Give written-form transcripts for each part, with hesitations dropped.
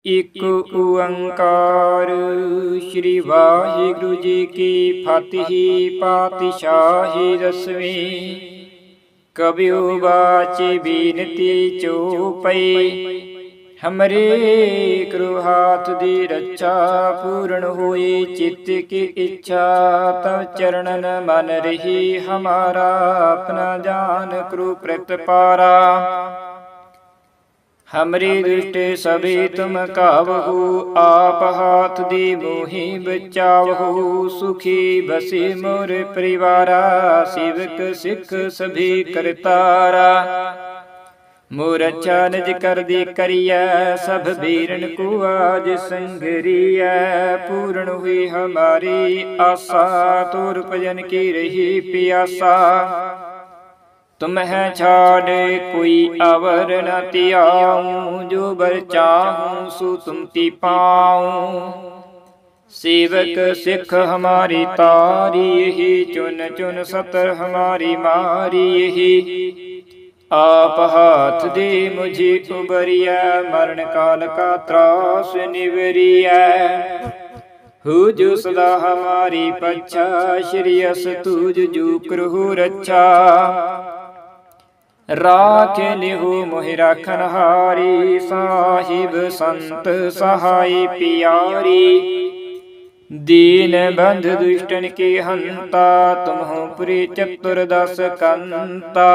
ਇਕ ਓੰਕਾਰ ਸ੍ਰੀ ਵਾਹਿਗੁਰੂ ਜੀ ਕੀ ਫਤਿਹ। ਪਾਤਸ਼ਾਹੀ ਦਸਵੀਂ ਕਬਿਉ ਬਾਚੀ ਬੀਨਤੀ ਚਉਪਈ। हमरे करु हाथ दी रक्षा पूर्ण हुई चित्त की इच्छा। तब चरणन मन रही हमारा अपना जान करु प्रतिपारा। हमरी दृष्टि सभी तुम कावहु आप हाथ दी मोहि बचावहु। सुखी बसी मोर परिवारा सेवक सिख सभी करतारा। मोर अच्छा निज कर दी करिया सब बीरन को आज संगरिया। पूर्ण हुई हमारी आशा तोर भजन की रही प्यासा। तुम है छाड़ कोई अवर न त्याऊं जो बर चाहूं सो तुम ती पाऊं। सेवक सिख हमारी तारी यही चुन चुन सतर हमारी मारी यही। आप हाथ दे मुझे उबरिया मरण काल का त्रास निवरिया। हो जो सदा हमारी पच्छा श्री अस तुझ जो करहु रक्षा। राख लिहु मोहि राखन हारी साहिब संत सहाय पियारी। दीन बंध दुष्टन के हंता तुम हो पुरी चतुर्दश कंता।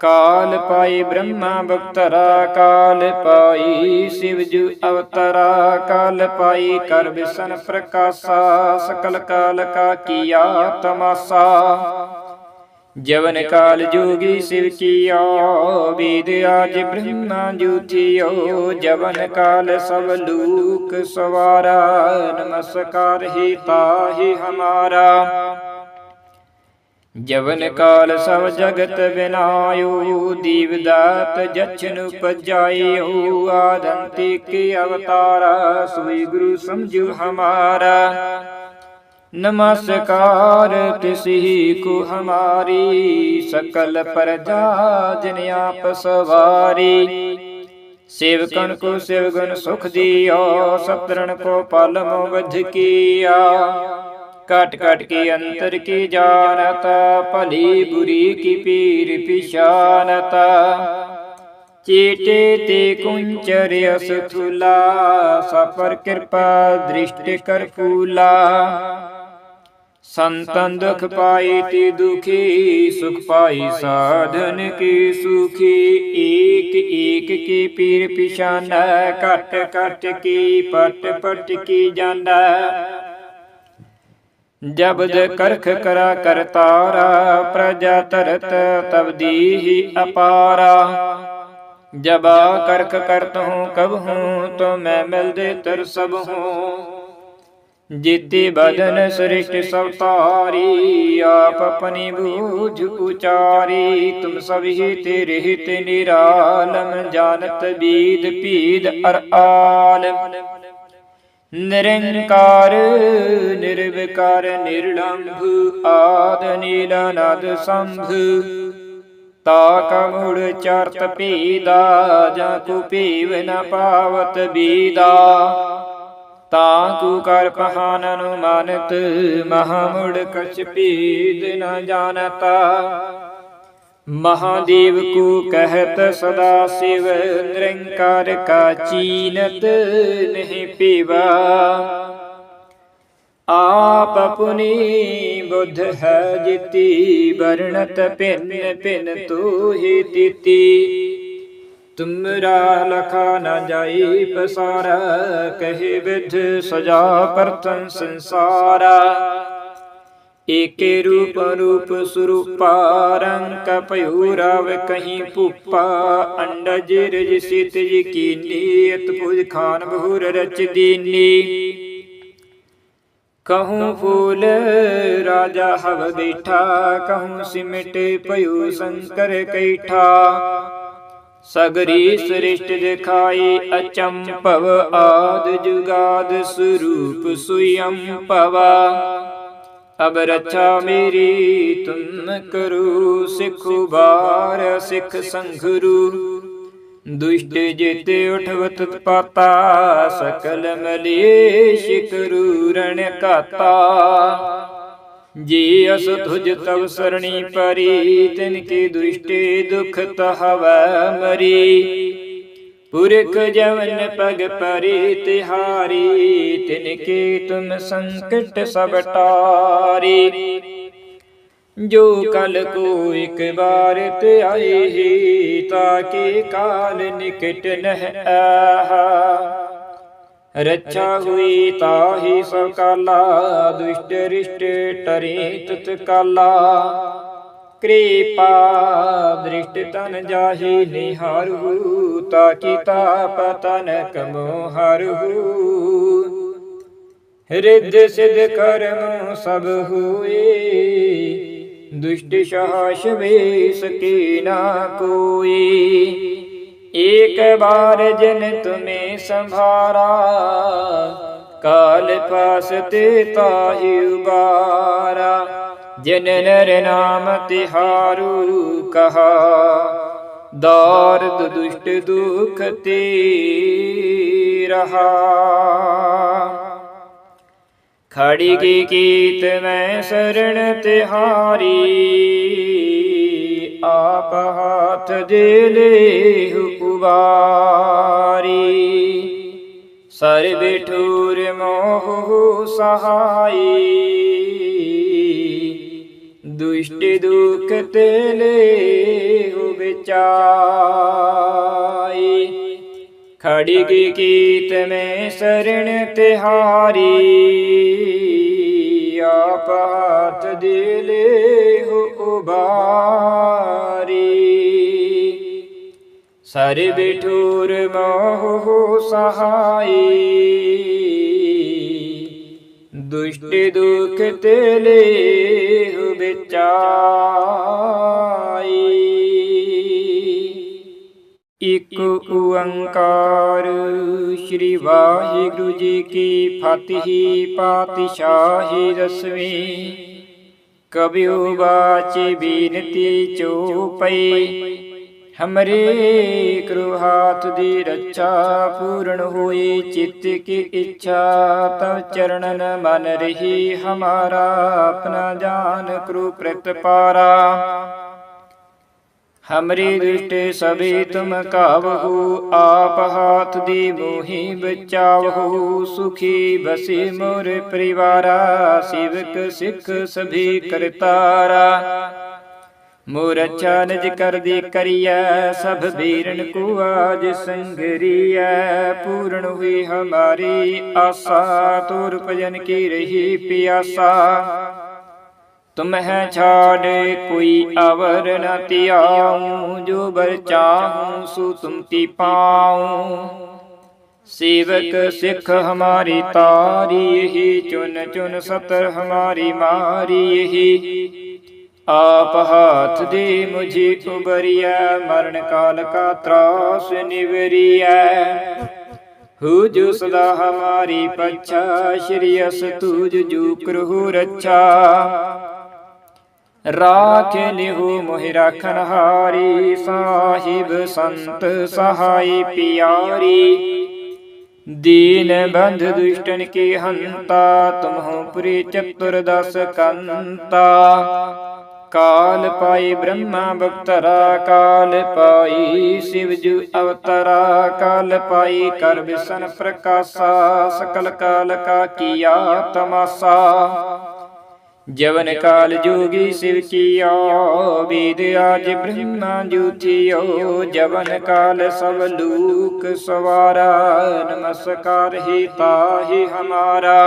काल पाई ब्रह्मा बक्तरा काल पाई शिवजु अवतरा। काल पाई कर विसन प्रकाशा सकल काल का किया तमाशा। जवन काल जोगी शिव किया वेद आज ब्रह्मा जूठियो। जवन काल सब लोक सवारा नमस्कार ही ताहि हमारा। जवन काल सब जगत बिनायो दीवदात जछन उपजायो। आदंतिक अवतारा सोई गुरु समझो हमारा। नमस्कार तिसि को हमारी सकल प्रजा जिन आप सवारी। सेवकन को सेवगुण सुख दिया सतरण को पाल मोवध किया। काट काट के अंतर की जानता भली बुरी की पीर पिशानता। चेटे ते कुंचर असथुला सपर कृपा दृष्टि कर फूला। संतन दुख पाई ते दुखी सुख पाई साधन की सुखी। एक एक की पीर पिशाना कट कट की पट पट की जाना। जबद करख करा करतारा प्रजा तरत तब दीहि अपारा। जबा करख करत हूँ कब हूँ तो मैं मिल दे तर सब हूँ। जीते बदन सृष्ट सब तारी आप अपनी बूझ उचारी। तुम सभी तेरे हित निरालम जानत बीद पीद अर आलम। निरंकार निर्विकार निर्लंभ आद नीलानाद संभ। ताका मूढ़ चारत पीदा जाकु पीव न पावत बीदा। ताकु कर पहान अनुमानत महामूढ़ कछ पीद न जानता। महादेव को कहत सदा शिव निरंकार का चीनत नहीं पीवा। आप अपनी बुद्ध है जिति वर्णत पिन पिन तू ही तिति। तुमरा लखा न जाई पसारा कहे विध सजा परतन संसारा। एके रूप रूप स्वरूपा रंग कपयूराव कहीं पुप्पा। अंडज रज सितज कीनी अतपुज खान बहुर रच दीनी। कहूँ फूल राजा हव बैठा कहूँ सिमट पयु शंकर कैठा। सगरी सृष्ट दिखाई अचंपव आद जुगाद स्वरूप स्वयं पवा। अब रक्षा मेरी तुम करो सिख बार सिख संघरू। दुष्ट जित उठवत पाता, सकल मलेश क्रूरण काता। जे अस तुझ तव सरणी परी, तिनके दुष्टे दुख तहवै मरी। पुरख जवन पग परे तिहारी, तिनके तुम संकट सब टारी। जो कल को एक बार ते आए ही, ताके काल निकट नह आहा। रक्षा हुई ताहि सब काला, दुष्ट रिष्ट टरे तत्काला। कृपा दृष्ट तन जाहि निहारहु, ताकि ताप तनक मोहरहु। हृदय सिद्ध कर्म सब हुए, दुष्ट साहस वे सके ना कोई। एक बार जिन तुम्हें संभारा, काल पास ते ताहि उबारा। जिन नर नाम तिहारू कहा, दारद दुष्ट दुख ते रहा। खड़गी कीत मैं शरण तिहारी, आप हाथ दे लेहु उबारी। सर्व ठूर मोह सहाई, दुष्ट दुख ते लेहु बिचाई। खड़गी कीत में शरण तिहारी, आप हाथ दे लेहु उबारी। सर्व ठूर मोह सहाई, दुष्ट दुख ते लेहु बिचाई। इक ओंकार श्री वाहिगुरु जी की फतेह। पातशाही दसवीं। कबियो बाचे बीनती चौपई, हमरे करो हाथ दी रक्षा। पूर्ण होई चित्त की इच्छा, तब चरणन मन रही हमारा। अपना जान करो प्रतिपारा, हमरी दृष्टि सभी तुम काबहु। आप हाथ दी मोहि बचावहु, सुखी बसी मोर परिवारा। सेवक सिख सभी करतारा, मोर अच्छा निज कर दी करिया। सब बीरन को आज संगरिया, पूर्ण हुई हमारी आशा। तोर भजन की रही प्यासा, तुम्हें छाड़ कोई अवर न त्याऊं। जो बर चाहूं सो तुम ती पाऊं। सेवक सिख हमारी तारी, यही चुन चुन सतर हमारी मारी। यही आप हाथ दे मुझे उबरिया, मरण काल का त्रास निवरिया। हो जो सदा हमारी पच्छा, श्री अस तुझ जो करहु रक्षा। राख लिहु मोहि राखन हारी, साहिब संत सहाय पियारी। दीन बंध दुष्टन के हंता, तुमहु पुरी चतुर्दश कंता। काल पाई ब्रह्मा बक्तरा, काल पाई शिवजु अवतरा। काल पाई कर विसन प्रकाशा, सकल काल का किया तमाशा। जवन काल जोगी शिव किया, वेद आज ब्रह्मा जूठियो। जवन काल सब लोक सवारा, नमस्कार ही ताहि हमारा।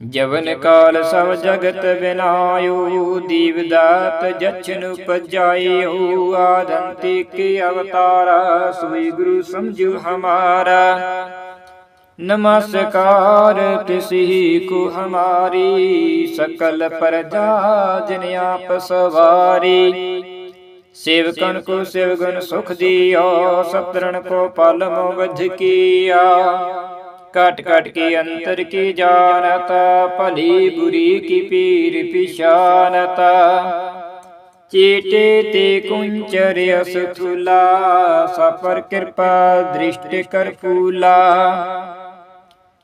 जवन काल सब जगत बिनायो, दीवदात जछन उपजायो। आदंतिक अवतारा, सोई गुरु समझु हमारा। नमस्कार तिसि को हमारी, सकल प्रजा जिन आप सवारी। सेवकन को शिवगुण सुख दिया, सतरण को पालमो वध किया। काट काट के अंतर की जानता, भली बुरी की पीर पिशानता। चेटे ते कुंचर असथुला, सपर कृपा दृष्टि कर फूला।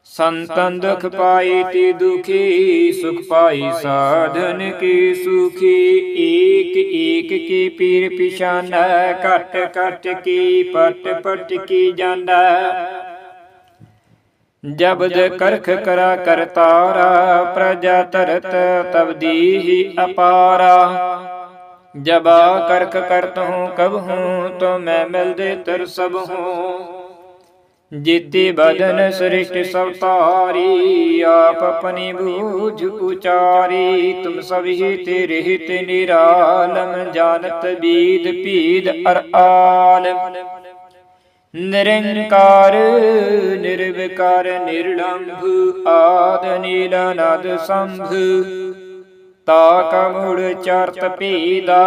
संतन दुख पाई ते दुखी, सुख पाई साधन की सुखी। एक एक की पीर पिछाना, कट कट की पट पट की जाना। जबद करख करा करतारा, प्रजा तरत तब दीहि अपारा। जबा करख करत हूँ कब हूँ, तो मैं मिल दे तर सब हूँ। जीति बदन सृष्ट सब तारी, आप अपनी बूझ उचारी। तुम सभी तेरे हित निरालम, जानत बीद पीद अर आलम। निरंकार निर्विकार निर्लंभ, आद नील नाद संभ। ताका मूढ़ चर्त पीदा,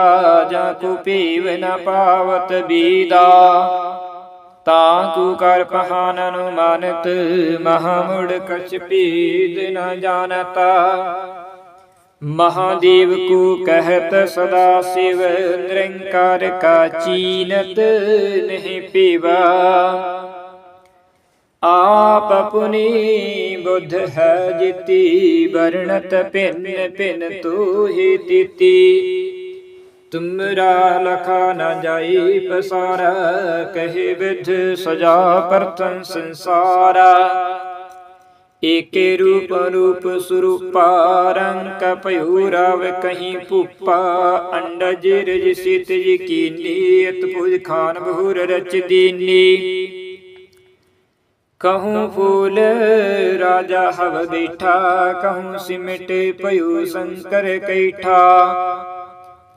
जाकु पीव न पावत बीदा। ताकु कर पहान अनुमानित, महामुड़ कछ पीद न जानता। महादेव को कहत सदा शिव, निरंकार का चीनत नहीं पीवा। आप अपनी बुद्ध है जिति, वर्णत भिन्न भिन्न तू ही तिति। तुमरा लखा न जाई पसारा, कहे विध सजा प्रथम संसारा। एके रूप रूप स्वरूपा, रंग पयूराव कहीं पुप्पा। अंडज रज सितज कीनी, अतभुज खान बहुर रच दीनी। कहूँ फूल राजा हव बैठा, कहूँ सिमट पयु शंकर कैठा।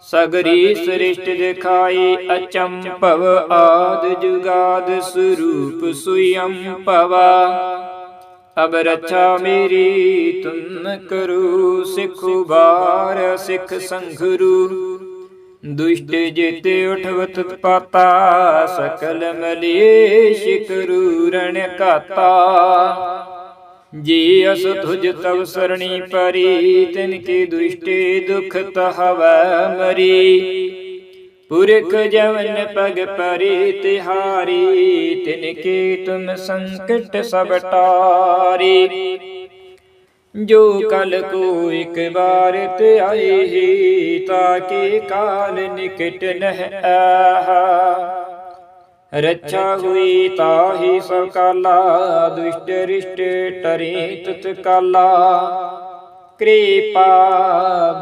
सगरी सृष्ट दिखाई अचंपव, आद जुगाद स्वरूप स्वयं पवा। अब रक्षा मेरी तुम करो, सिखु बार सिख संघरू। दुष्ट जित उठवत पाता, सकल मलेश करू रण काता। जी अस तुझ तव सरणी परी, तिनके दुष्टे दुख तहवै मरी। पुरख जवन पग परी तिहारी, तिनके तुम संकट सब टारी। जो कल को एक बार ते आए ही, ताके काल निकट नह आहा। रक्षा हुई ताहि सब काला, दुष्ट रिष्ट टरे तुत काला। कृपा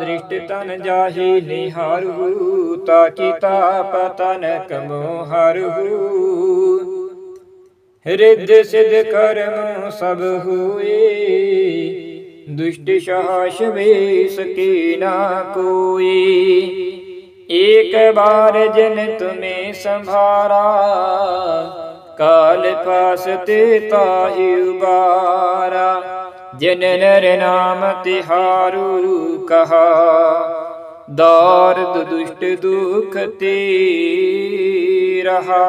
दृष्ट तन जाहि निहारहु, ताकि ताप तनक मोहरहु। हृदय सिद्ध कर्म सब हुए, दुष्ट साहस वे सके ना कोई। एक बार जिन तुम्हें संभारा, काल फासते ताहि उबारा। जिन नर नाम तिहारू कहा, दार्द दुष्ट दुख ते रहा।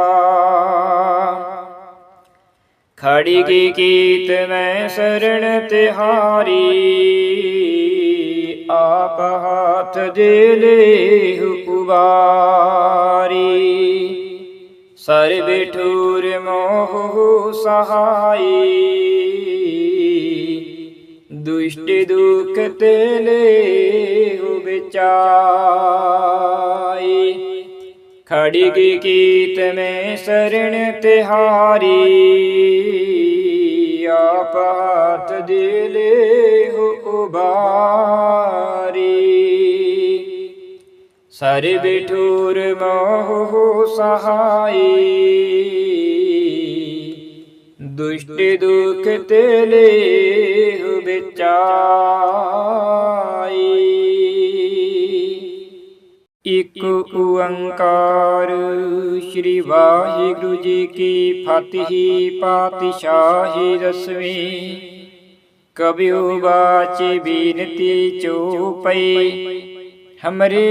खड़ी की कीत में शरण तिहारी, आप हाथ दे ले उबारी। सर बिठूर मोह सहाई, दुष्ट दुख तेले बिचाई। खड़ी की कीत में शरण तिहारी, आप हाथ दे ले उबारी। सर बिठूर मोह सहाई, दुष्ट दुख तेले बिचाई। एक ओंकार श्री वाहिगुरु जी की फतेह। पातशाही दसवीं कबियो बाचे बीनती चौपई। हमरे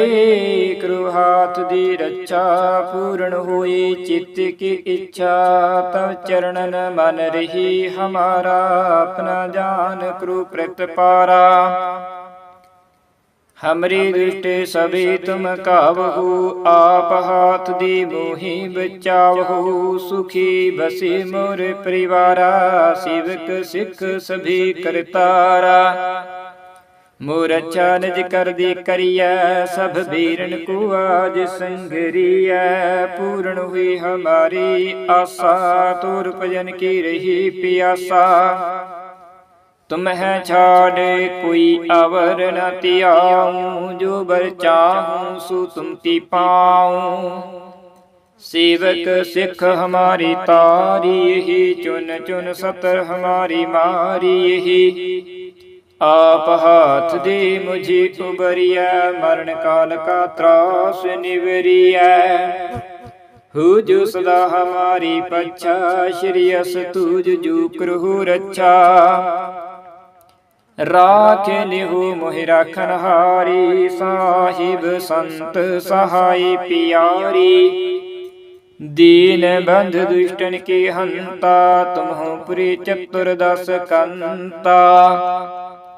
करो हाथ दी रक्षा, पूर्ण होई चित्त की इच्छा। तब चरणन मन रही हमारा, अपना जान करो प्रतिपारा। हमरी दृष्टि सभी तुम कावहु, आप हाथ दी मोहि बचावहु। सुखी बसी मोर परिवारा, सेवक सिख सभी करतारा। मोर अच्छा निज कर दी करिया, सब बीरन को आज संगरिया। पूर्ण हुई हमारी आशा, तोर भजन की रही प्यासा। तुम्हें छाड़े कोई अवर न त्याऊं, जो बर चाहूं सो तुम ती पाऊं। सेवक सिख हमारी तारी, यही चुन चुन सतर हमारी मारी। यही आप हाथ दे मुझे उबरिया, मरण काल का त्रास निवरिया। हो जो सदा हमारी पच्छा, श्री अस तुझ जो करहु रक्षा। राख लिहु मोहि राखन हारी, साहिब संत सहाय पियारी। दीन बंध दुष्टन की हंता, तुमहु पुरी चतुर्दश कंता।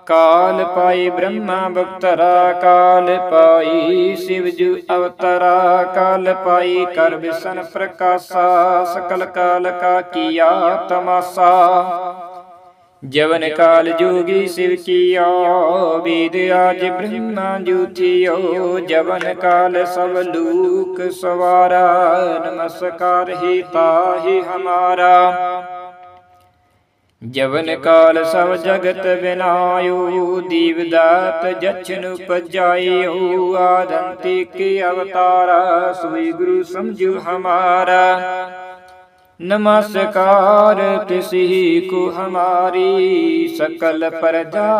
काल पाई ब्रह्मा बख्तरा, काल पाई शिवजु अवतरा। काल पाई कर विसन प्रकाशा, सकल काल का किया तमाशा। जवन काल जोगी शिव किया, वेद आज ब्रह्मा जूठियो। जवन काल सब लोक सवारा, नमस्कार ही ताहि हमारा। जवन काल सब जगत बिनायो, दीवदात जछन उपजायो। आदंती के अवतारा, सोई गुरु समझो हमारा। नमस्कार तिसि को हमारी, सकल प्रजा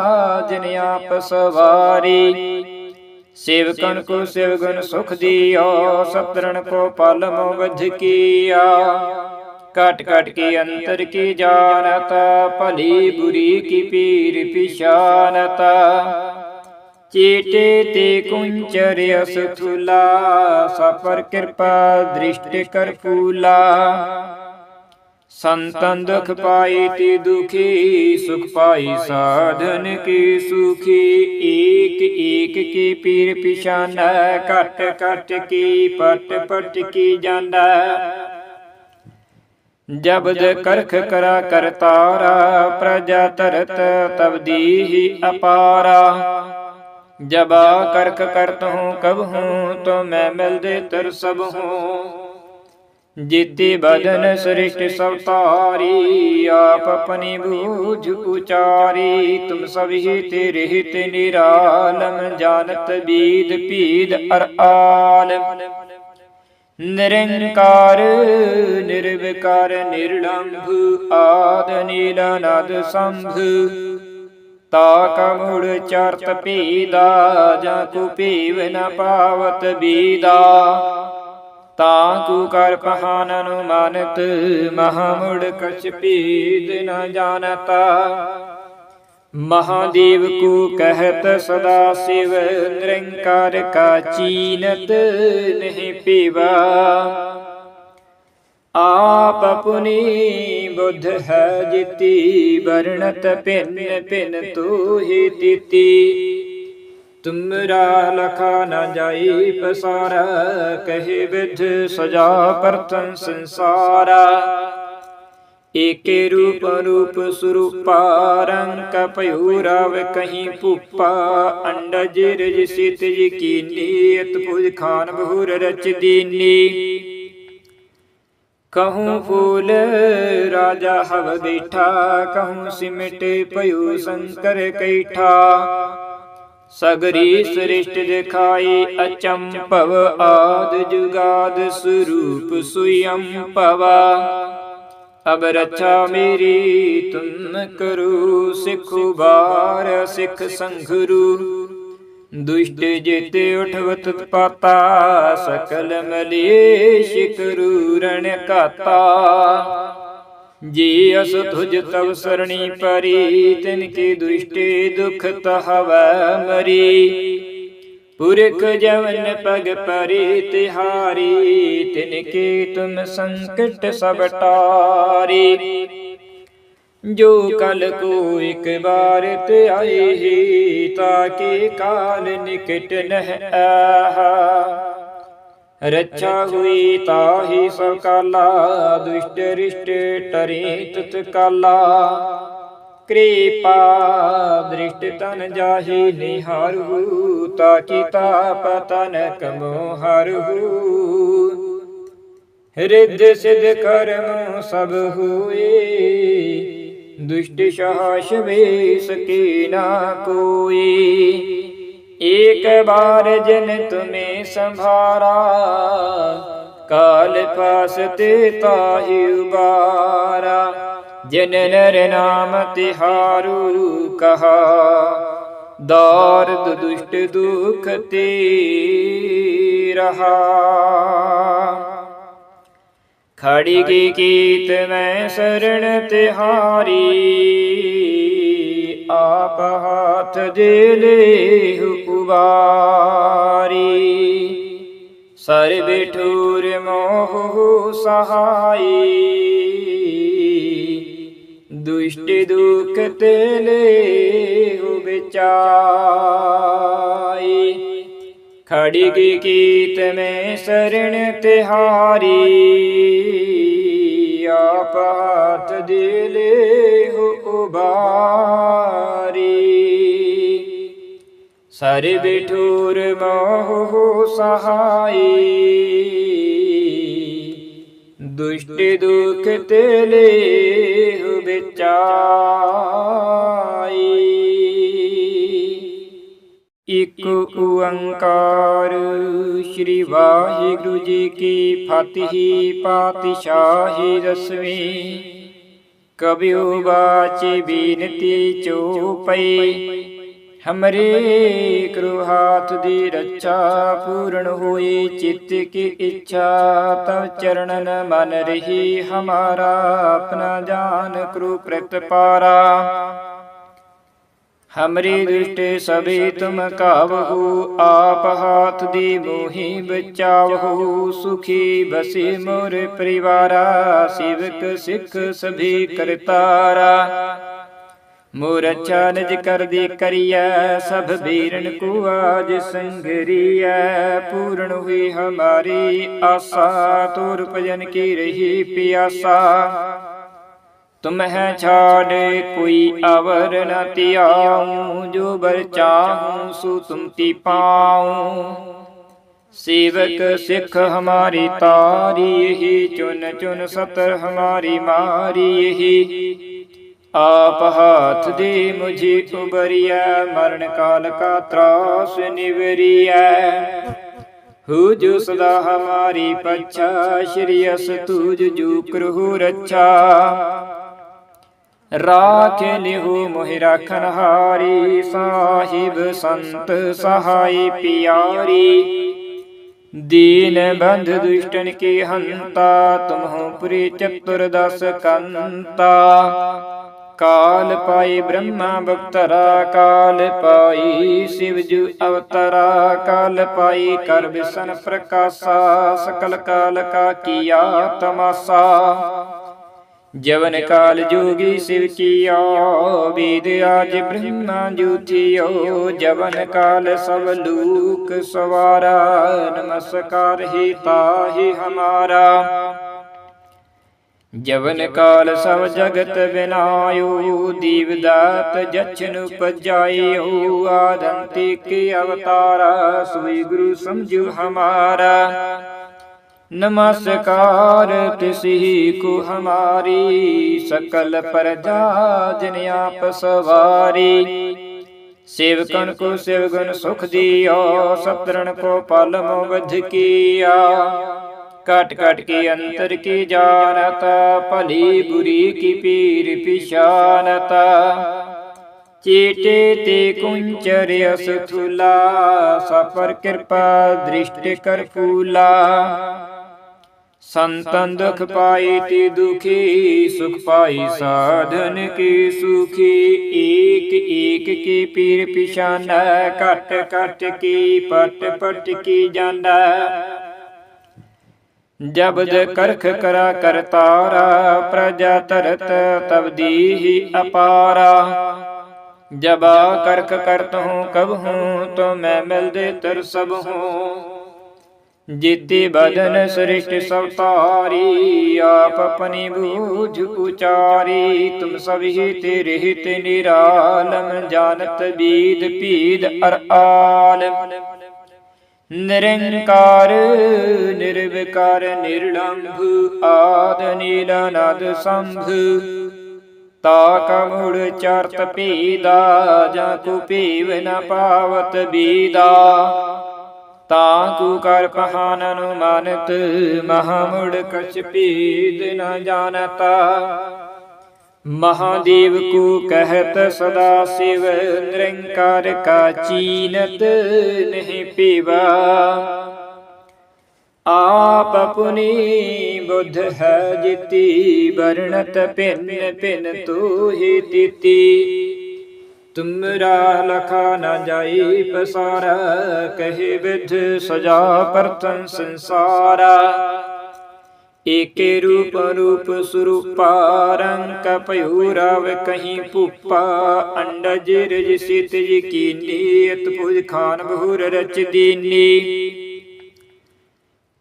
जिन आप सवारी। सेवकन को शिवगुण सुख दिया, सतरण को पाल मोगध किया। काट काट के अंतर की जानता, भली बुरी की पीर पिशानता। चेटे ते कुंचर असथुला, सपर कृपा दृष्टि कर फूला। संतन दुख पाई ते दुखी, सुख पाई साधन की सुखी। एक एक की पीर पिशाना, कट कट की पट पट की जाना। जबद करख करा करतारा, प्रजा तरत तब दीहि अपारा। जबा करख करत हूँ कब हूँ, तो मैं मिल दे तर सब हूँ। जीते बदन सृष्ट सब तारी, आप अपनी बूझ उचारी। तुम सभी तेरे हित निरालम, जानत बीद पीद अर आलम। निरंकार निर्विकार निर्लंभ, आद नीलानाद संभ। ताका मूढ़ चारत पीदा, जाको पीव न पावत बीदा। ताकू कर पहान अनुमानित, महामुड़ कछ पीद न जानता। महादेव को कहत सदा शिव, निरंकार का चीनत नहीं पीवा। आप अपनी बुद्ध है जिति, वर्णत पिन पिन तू ही तिति। तुमरा लखा न जाई पसारा, कहे विध सजा प्रथम संसारा। एके रूप रूप स्वरूपा, रंग पयूराव कहीं पुप्पा। अंडज रज सितज कीनी, अतपुज खान बहुर रच दीनी। कहूँ फूल राजा हव बैठा, कहूँ सिमट पयु शंकर कैठा। सगरी सृष्ट दिखाई अचंपव, आद जुगाद स्वरूप स्वयं पवा। अब रक्षा मेरी तुम करो, सिखु बार सिख संघरु। दुष्ट जिते उठवत पाता, सकल मलेश करू रण काता। जी अस तुझ तव सरणी परी, तिनके दुष्टे दुख तहव मरी। पुरख जवन पग परे तिहारी, तिनके तुम संकट सब टारी। जो कल को एक बार ते आए ही, ताके काल निकट नह आहा। रक्षा हुई ताहि सब काला, दुष्ट रिष्ट टरे तत्काला। कृपा दृष्ट तन जाहि निहारहु, ताकि ताप तनक मोहरहु। हृदय सिद्ध कर्म सब हुए, दुष्ट साहस वे सके ना कोई। एक बार जिन तुम्हें संभारा, काल फासते ताहि उबारा। जिन नर नाम तिहारू कहा, दार्द दुष्ट दुख ते रहा। खड़ी की कीत मैं शरण तिहारी, आप हाथ दे लेहु उबारी। सर्व ठूर मोह सहाई, दुष्ट दुख ते लेहु बिचाई। खड़ी की कीत में शरण तिहारी, आप हाथ दे लेहु उबारी। सर्व ठूर मोह सहाई, दुष्ट दुख ते लेहु बिचाई। इक ओंकार श्री वाहिगुरु जी की फतेह। पातशाही दसवीं। कबियो बाचे बीनती चौपई, हमरे करो हाथ दी रक्षा। पूर्ण होई चित्त की इच्छा, तब चरणन मन रही हमारा। अपना जान करो प्रतिपारा, हमरी दुष्ट सभी तुम काबहु। आप हाथ दी मोहि बचावहु, सुखी बसे मोर परिवारा। सेवक सिख सभी करतारा, मोर अच्छा निज कर दी करिया। सब बीरन को आज संगरिया, पूर्ण हुई हमारी आशा। तोर भजन की रही प्यासा, तुम्हें छाड़ कोई अवर न त्याऊं। जो बर चाहूं सो तुम ती पाऊं। सेवक सिख हमारी तारी ही, चुन चुन सतर हमारी मारी ही। आप हाथ दे मुझे उबरिया, मरण काल का त्रास निवरिया। हो जो सदा हमारी पच्छा, श्री अस तुझ जो करहु रक्षा। राख लिहु मोहि राखन हारी, साहिब संत सहाय पियारी। दीन बंध दुष्टन के हंता, तुमहु पुरी चतुर्दश कंता। काल पाई ब्रह्मा बख्तरा, काल पाई शिवजु अवतरा। काल पाई कर विसन प्रकाशा, सकल काल का किया तमाशा। जवन काल जोगी शिव किया, वेद आज ब्रह्मा जूठियो। जवन काल सब लोक सवारा, नमस्कार ही ताहि हमारा। जवन काल सब जगत बिनायो, दीवदात जछन उपजायो। आदंतिक अवतारा, सोई गुरु समझु हमारा। नमस्कार तिसही को हमारी, सकल प्रजा जिन आप सवारी। सेवकन को शिवगुण सुख दिया, सतरण को पालमो वध किया। काट काट के अंतर की जानता, भली बुरी की पीर पिशानता। चेटे ते कुंचर असथुला, सपर कृपा दृष्टि कर फूला। संतन दुख पाई ती दुखी, सुख पाई साधन की सुखी। एक एक की पीर पिशाना, कट, कट, कट की पट पट की जाना। कट कट की अंतर की जानता, भली बुरी की पीर पिशाना। चेटे ते कुंचर असुथुला, सपर कृपा दृष्टि कर फूला। संतन दुख पाई ती दुखी, सुख पाई साधन की सुखी। एक एक की पीर पिशाना, कट कट की जाना। चेटे ते कुंचर असुथुला, सपर कृपा दृष्टि कर फूला। संतन दुख पाई ती दुखी, सुख पाई साधन की सुखी। एक एक की पीर पिशाना, कट कट की जाना। जबद करख करा करतारा, प्रजा तरत तब दीहि अपारा। जबा करख करत हूँ कब हूँ, तो मैं मिल दे तर सब हूँ। जीति बदन सृष्ट सब तारी, आप अपनी बूझ उचारी। तुम सभी तेरे हित निरालम, जानत बीद पीद अर आलम। निरंकार निर्विकार निर्लंभ, आद नीलानाद संभ। ताका मूढ़ चारत पीदा, जाकु पीव न पावत बीदा। ताकु कर पहान अनुमानत, महामुड़ कछ पीद न जानता। महादेव को कहत सदा शिव, निरंकार का चीनत नहीं पीवा। आप अपनी बुद्ध है जिति, वर्णत पिन पिन तू ही तिति। तुमरा लखा न जाई पसारा, कहे विध सजा प्रथम संसारा। एके रूप रूप स्वरूपा, रंग पयूराव कहीं पुप्पा। अंडज रज सितज कीनी, अतभुज खान बहुर रच दीनी।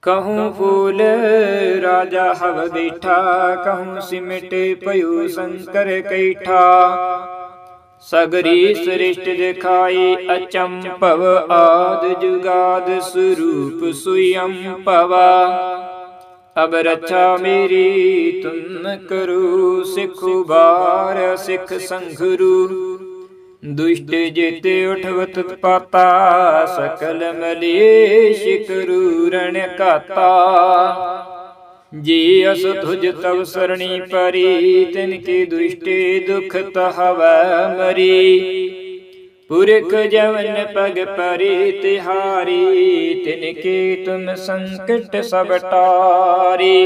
कहूँ फूल राजा हव बैठा, कहूँ सिमट पयु शंकर कैठा। सगरी सृष्ट दिखाई अचंपव, आद जुगाद स्वरूप स्वयं पवा। अब रक्षा मेरी तुम करो, सिखु बार सिख संघरू। दुष्ट जित उठवत पाता, सकल मलेश करू रण काता। जी अस तुझ तव सरणी परी, तिनके दुष्टे दुख तहवै मरी। पुरख जवन पग परी तिहारी, तिनके तुम संकट सब टारी।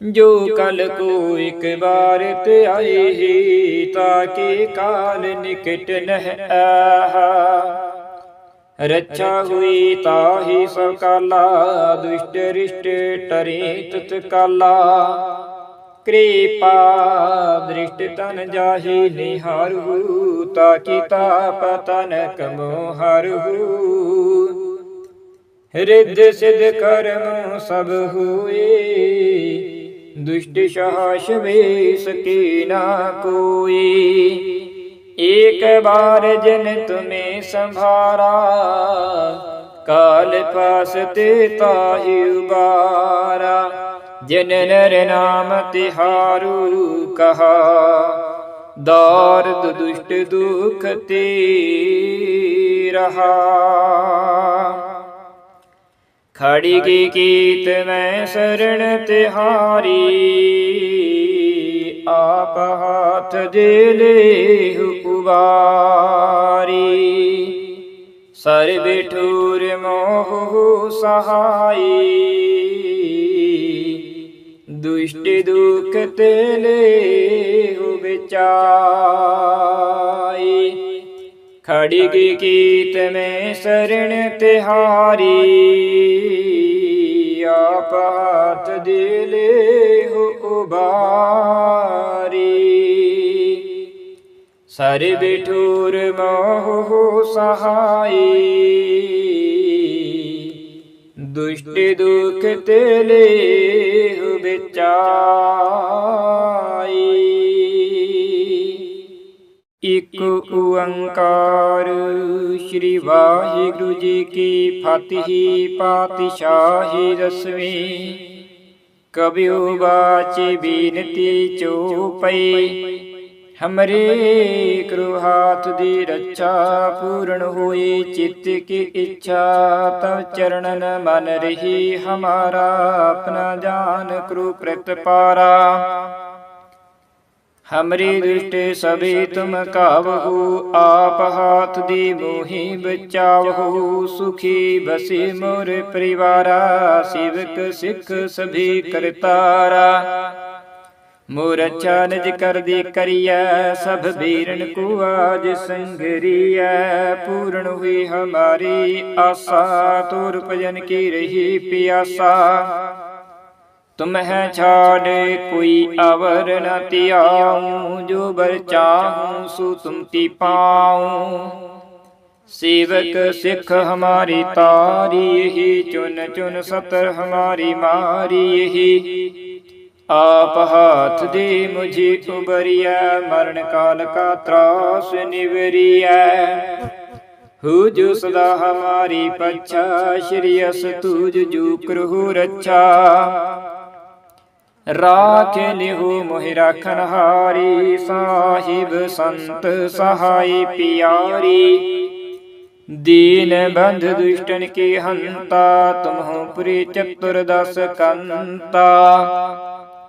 जो कल को एक बार ते आए ही, ताके काल निकट नह आहा। रक्षा हुई ताहि सब काला, दुष्ट रिष्ट टरे तत्काला। कृपा दृष्ट तन जाहि निहारहु, ताकि ताप तनक मोहरहु। रिद्ध सिद्ध कर्म सब हुए, दुष्ट साहस वे सके ना कोई। एक बार जिन तुम्हें संभारा, काल पास ते ताहि उबारा। जिन नर नाम तिहारू कहा, दार्द दुष्ट दुख ते रहा। खड़गी कीत मैं शरण तिहारी, आप हाथ दे ले उबारी। सर्व ठूर मोह सहाई, दुष्ट दुख ते ले बिचाई। खड़गी कीत में शरण तिहारी, आप हाथ दे ले उबारी। सर्व ठूर मोह सहाई, दुष्ट दुख ते ले बिचाई। इक ओंकार श्री वाहिगुरु जी की फतेह। पातशाही दसवीं। कबियो बाचे बीनती चौपई, हमरे करो हाथ दी रक्षा। पूर्ण हुई चित्त की इच्छा, तब चरणन मन रही हमारा। अपना जान करो प्रतिपारा, हमरी दृष्टि सभी तुम कावहु। आप हाथ दी मोहि बचावहु। सुखी बसी मोर परिवारा, सेवक सिख सभी करतारा। मोर अच्छा निज कर दी करिया, सब बीरन को आज संगरिया। पूर्ण हुई हमारी आशा, तोर भजन की रही पियासा। तुम है छाड़ कोई अवर न तियाऊं, जो बर चाहूं सो तुम ती पाऊं। सेवक सिख हमारी तारी, यही चुन चुन सतर हमारी मारी। यही आप हाथ दे मुझे उबरिया, मरण काल का त्रास निवरिया। हो जो सदा हमारी पच्छा, श्री अस तुझ जो करहु रक्षा। राख लिहु मोहि राखन हारी, साहिब संत सहाय पियारी। दीन बंध दुष्टन की हंता, तुम हो पुरी चतुर्दश कंता।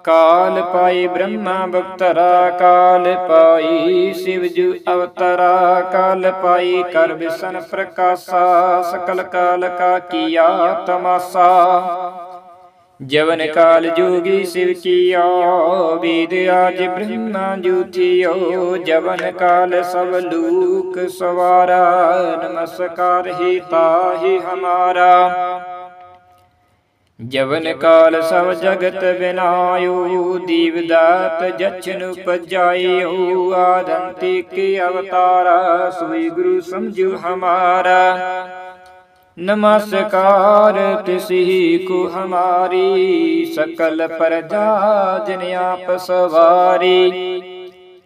काल पाई ब्रह्मा बख्तरा, काल पाई शिवजु अवतरा। काल पाई कर विसन प्रकाशा, सकल काल का किया तमाशा। जवन काल जोगी शिव किया, वेद आज ब्रह्मा जूठियो। जवन काल सब लोक सवारा, नमस्कार ही ताहि हमारा। जवन काल सब जगत बिनायो, दीवदात जछन उपजायो। आदंतिक अवतारा, सोई गुरु समझु हमारा। नमस्कार तिसही को हमारी, सकल प्रजा जिन आप सवारी।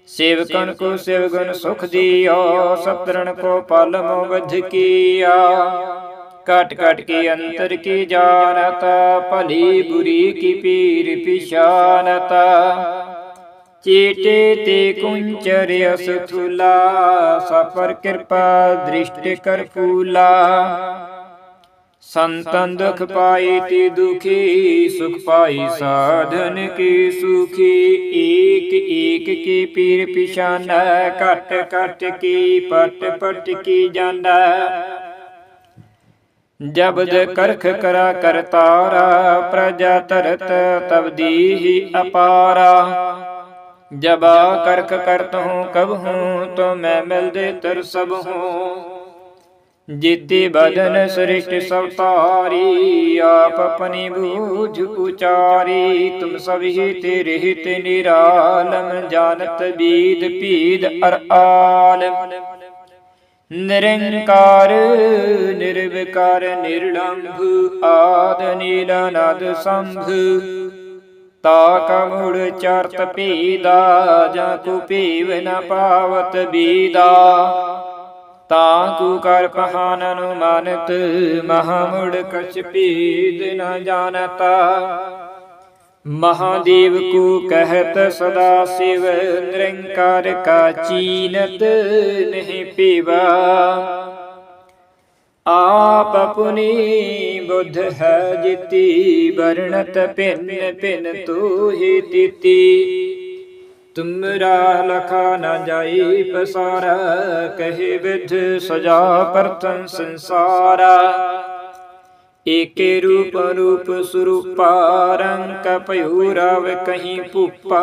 सेवकन को शिवगुण सुख दिया, सतरण को पालम वध किया। काट काट के अंतर की जानता, भली बुरी की पीर पिशानता। चेटे ते कुंचर असथुला, सपर कृपा दृष्टि कर फूला। संतन दुख पाई ती दुखी, सुख पाई साधन की सुखी। एक एक की पीर पिशाना, कट कट की पट पट की जाना। जबद करख करा करतारा, प्रजा तरत तब दीहि अपारा। जबा करख करत हूँ कब हूँ, तो मैं मिल दे तर सब हूँ। जिति बदन सृष्ट सब तारी, आप अपनी बूझ उचारी। तुम सभी तेरे हित निरालम, जानत बीद पीद अर आलम। निरंकार निर्विकार निर्लंभ, आद नीलानाद शंभ। ताका मूढ़ चारत पीदा, जाको पीव न पावत बीदा। ताकू कर पहान अनुमानित, महामुड़ कछ पीद न जानता। महादेव को कहत सदा शिव, निरंकार का चीनत नहीं पीवा। आप अपनी बुद्ध है जिति, वर्णत पिन पिन तू ही तिति। तुमरा लखा न जाई पसारा, कहे विध सजा प्रथम संसारा। एके रूप रूप स्वरूपा, रंग पयूराव कहीं पुप्पा।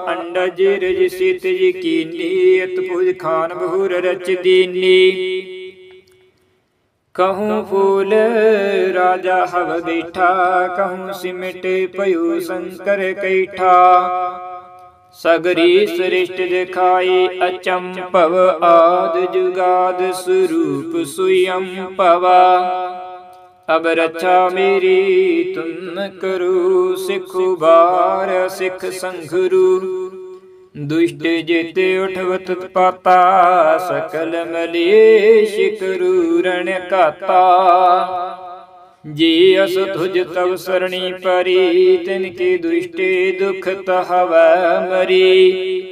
अंडज रज सितज कीनी, अतभुज खान बहुर रच दीनी। कहूँ फूल राजा हव बैठा, कहूँ सिमट पयु शंकर कैठा। सगरी सृष्ट दिखाई अचंपव, आद जुगाद स्वरूप स्वयं पवा। अब रक्षा मेरी तुम करो, सिखु बार सिख संघरू। दुष्ट जित उठवत पाता, सकल मलेश करू रण काता। जी अस तुझ तव सरणी परी, तिनके दुष्टे दुख तहव मरी।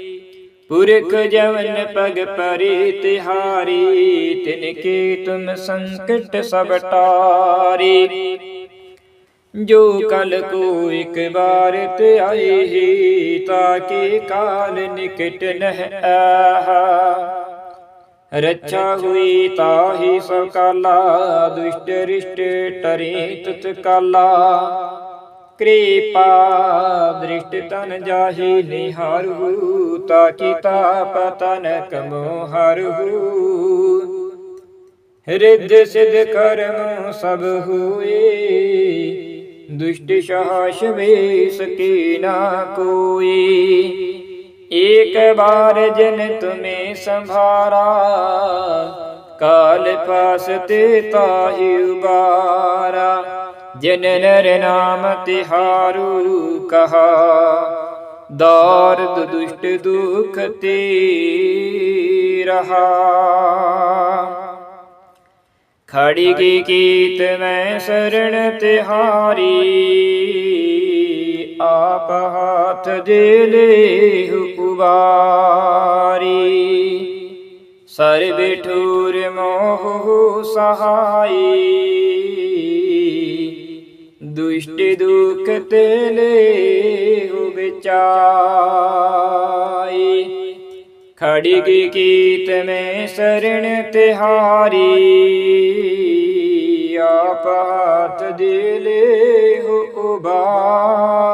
पुरख जवन पग परी तिहारी, तिनके तुम संकट सब टारी। जो कल को एक बार ते आए ही, ताके काल निकट नह आहा। रक्षा हुई ताहि सब काला, दुष्ट रिष्ट टरे तुत काला। कृपा दृष्टि तन जाहि निहारहु, ताकि ताप तनक मोहरहु। हृदय सिद्ध कर्म सब हुए, दुष्ट साहस वेश की ना कोई। एक बार जिन तुम्हें संभारा, काल पास ते ताहि उबारा। जिन नर नाम तिहारू कहा, दारद दुष्ट दुख ते रहा। खड़गी कीत मैं शरण तिहारी, आप हाथ दे लेहु उबारी। सर्व ठूर मोह सहाई, दुष्ट दुख ते लेहु बिचाई। खड़गी कीत में शरण तिहारी, आप हाथ दे लेहु उबारी।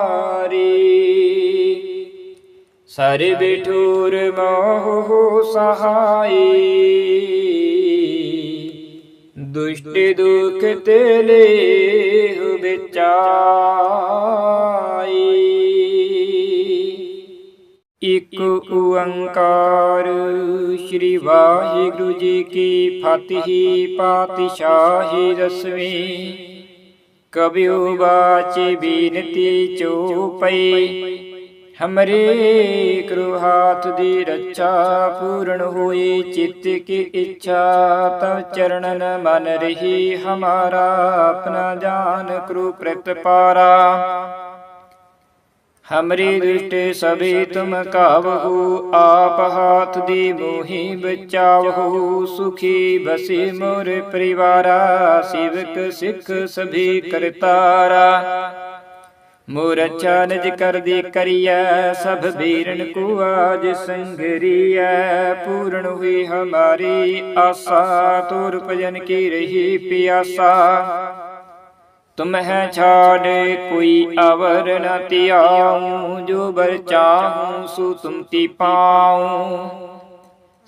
सर्व ठूर मोह सहाई, दुष्ट दुख ते लेहु बिचाई। इक ओंकार श्री वाहिगुरु जी की फतेह। पातशाही दसवीं। कबियो बाचे बीनती चौपई, हमरे करो हाथ दी रक्षा। पूर्ण होई चित्त की इच्छा, तब चरणन मन रही हमारा। अपना जान करो प्रतिपारा, हमरी दृष्टि सभी तुम कावहु। आप हाथ दी मोहि बचावहु, सुखी बसी मोर परिवारा। सेवक सिख सभी करतारा, मोर अच्छा निज कर दी करिया। सब बीरन को आज संगरिया, पूर्ण हुई हमारी आशा। तोर भजन की रही प्यासा, तुम्हें छाड़ कोई अवर न त्याऊं। जो बर चाहूं सो तुम ती पाऊं।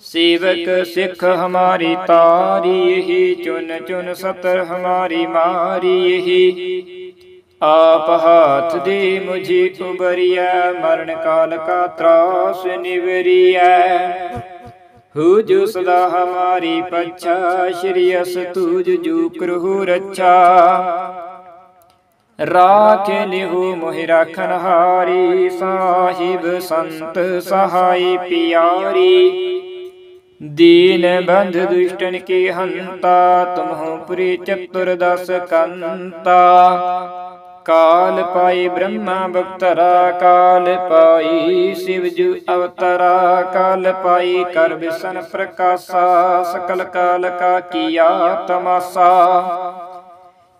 सेवक सिख हमारी तारी, यही चुन चुन सतर हमारी मारी। यही आप हाथ दे मुझे उबरिया, मरण काल का त्रास निवरिया। हो जो सदा हमारी पच्छा, श्री अस तुझ जो करहु रक्षा। राख लिहु मोहि राखन हारी, साहिब संत सहाय पियारी। दीन बंध दुष्टन की हंता, तुमहु पुरी चतुर्दश कंता। काल पाई ब्रह्मा बख्तरा, काल पाई शिवजु अवतरा। काल पाई कर विसन प्रकाशा, सकल काल का किया तमाशा।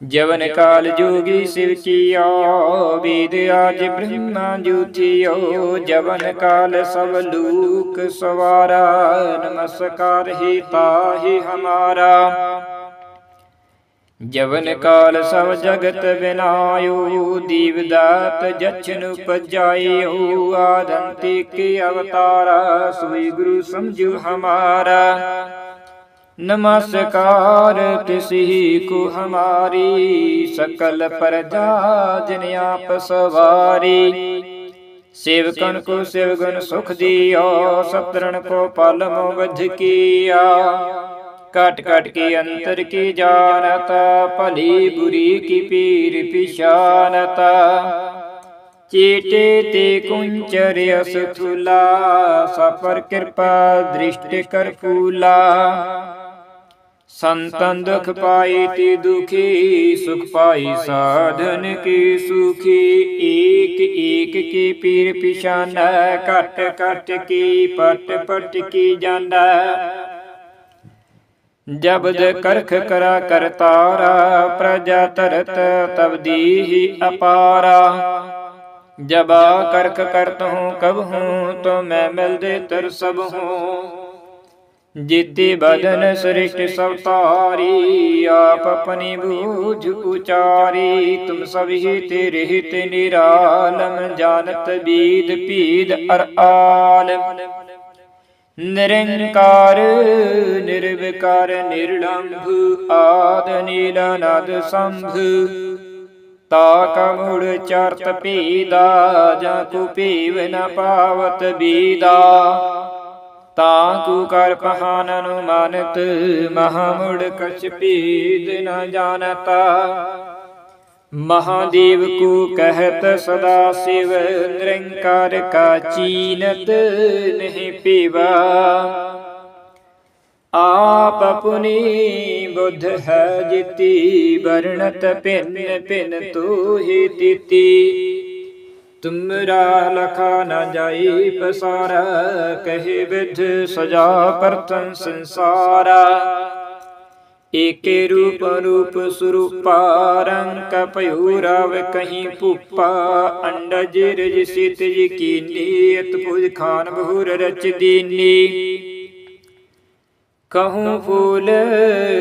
जवन काल जोगी शिव किया, वेद आज ब्रह्मा जूठियो। जवन काल सब लोक सवारा, नमस्कार ही ताहि हमारा। जवन काल सब जगत बिनायो, दीवदात जछन उपजायो। आदंती के अवतारा, सोई गुरु समझो हमारा। नमस्कार तिसी को हमारी, सकल प्रजा जिन आप सवारी। सेवकन को शिवगुण सुख दिया, सतरण को पल मोवध किया। काट काट के अंतर की जानता, भली बुरी की पीर पिशानता। चेटे ते कुंचर अस थूला, सपर कृपा दृष्टि कर फूला। संतन दुख पाई ती दुखी, सुख पाई साधन की सुखी। एक एक की पीर पिशाना, कट कट की पट पट की जाना। जबद करख करा करतारा, प्रजा तरत तब दीहि अपारा। जबा करख करत हूँ कब हूँ, तो मैं मिल दे तर सब हूँ। जेते बदन सृष्ट सब तारी, आप अपनी बूझ उचारी। तुम सभी तेरे हित निरालम, जानत बीद पीद अर आलम। निरंकार निर्विकार निर्लंभ, आद नीलानाद संभ। ताका मूढ़ चारत पीदा, जाकु पीव न पावत बीदा। ताकु कर पहान अनुमानित, महामुड़ कछ पीद न जानता। महादेव को कहत सदा शिव, निरंकार का चीनत नहीं पीवा। आप अपनी बुद्ध है जिति, वर्णत भिन्न भिन्न तू ही तिति। तुमरा लखा न जाई पसारा, कहे विध सजा प्रथम संसारा। एके रूप रूप स्वरूपा, रंग पयूराव कहीं पुप्पा। अंडज रज सितज कीनी, अतभुज खान बहुर रच दीनी। कहूँ फूल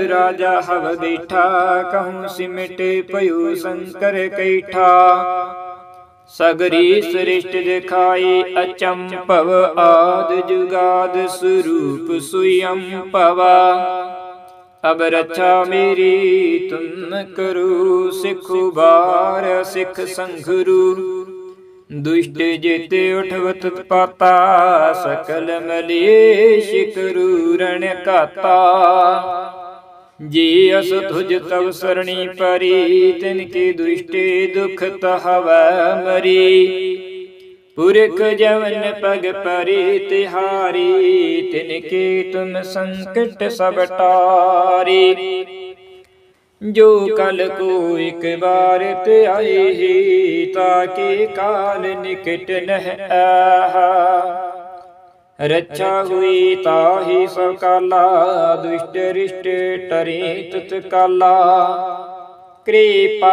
राजा हव बैठा, कहूँ सिमट पयु शंकर कैठा। सगरी सृष्ट दिखाई अचंपव, आद जुगाद स्वरूप स्वयं पवा। अब रक्षा मेरी तुम करो, सिखु बार सिख संघरु। दुष्ट जेते उठवत पाता, सकल मलेश करू रण काता। जे अस तुझ तव सरणी परी, तिनके दुष्टे दुख तहवै मरी। पुरख जवन पग परे तिहारी, तिनके तुम संकट सब टारी। जो कल को एक बार ते आए ही, ताके काल निकट नह आहा। रक्षा हुई ताहि सब काला, दुष्ट रिष्ट टरे तत्काला। कृपा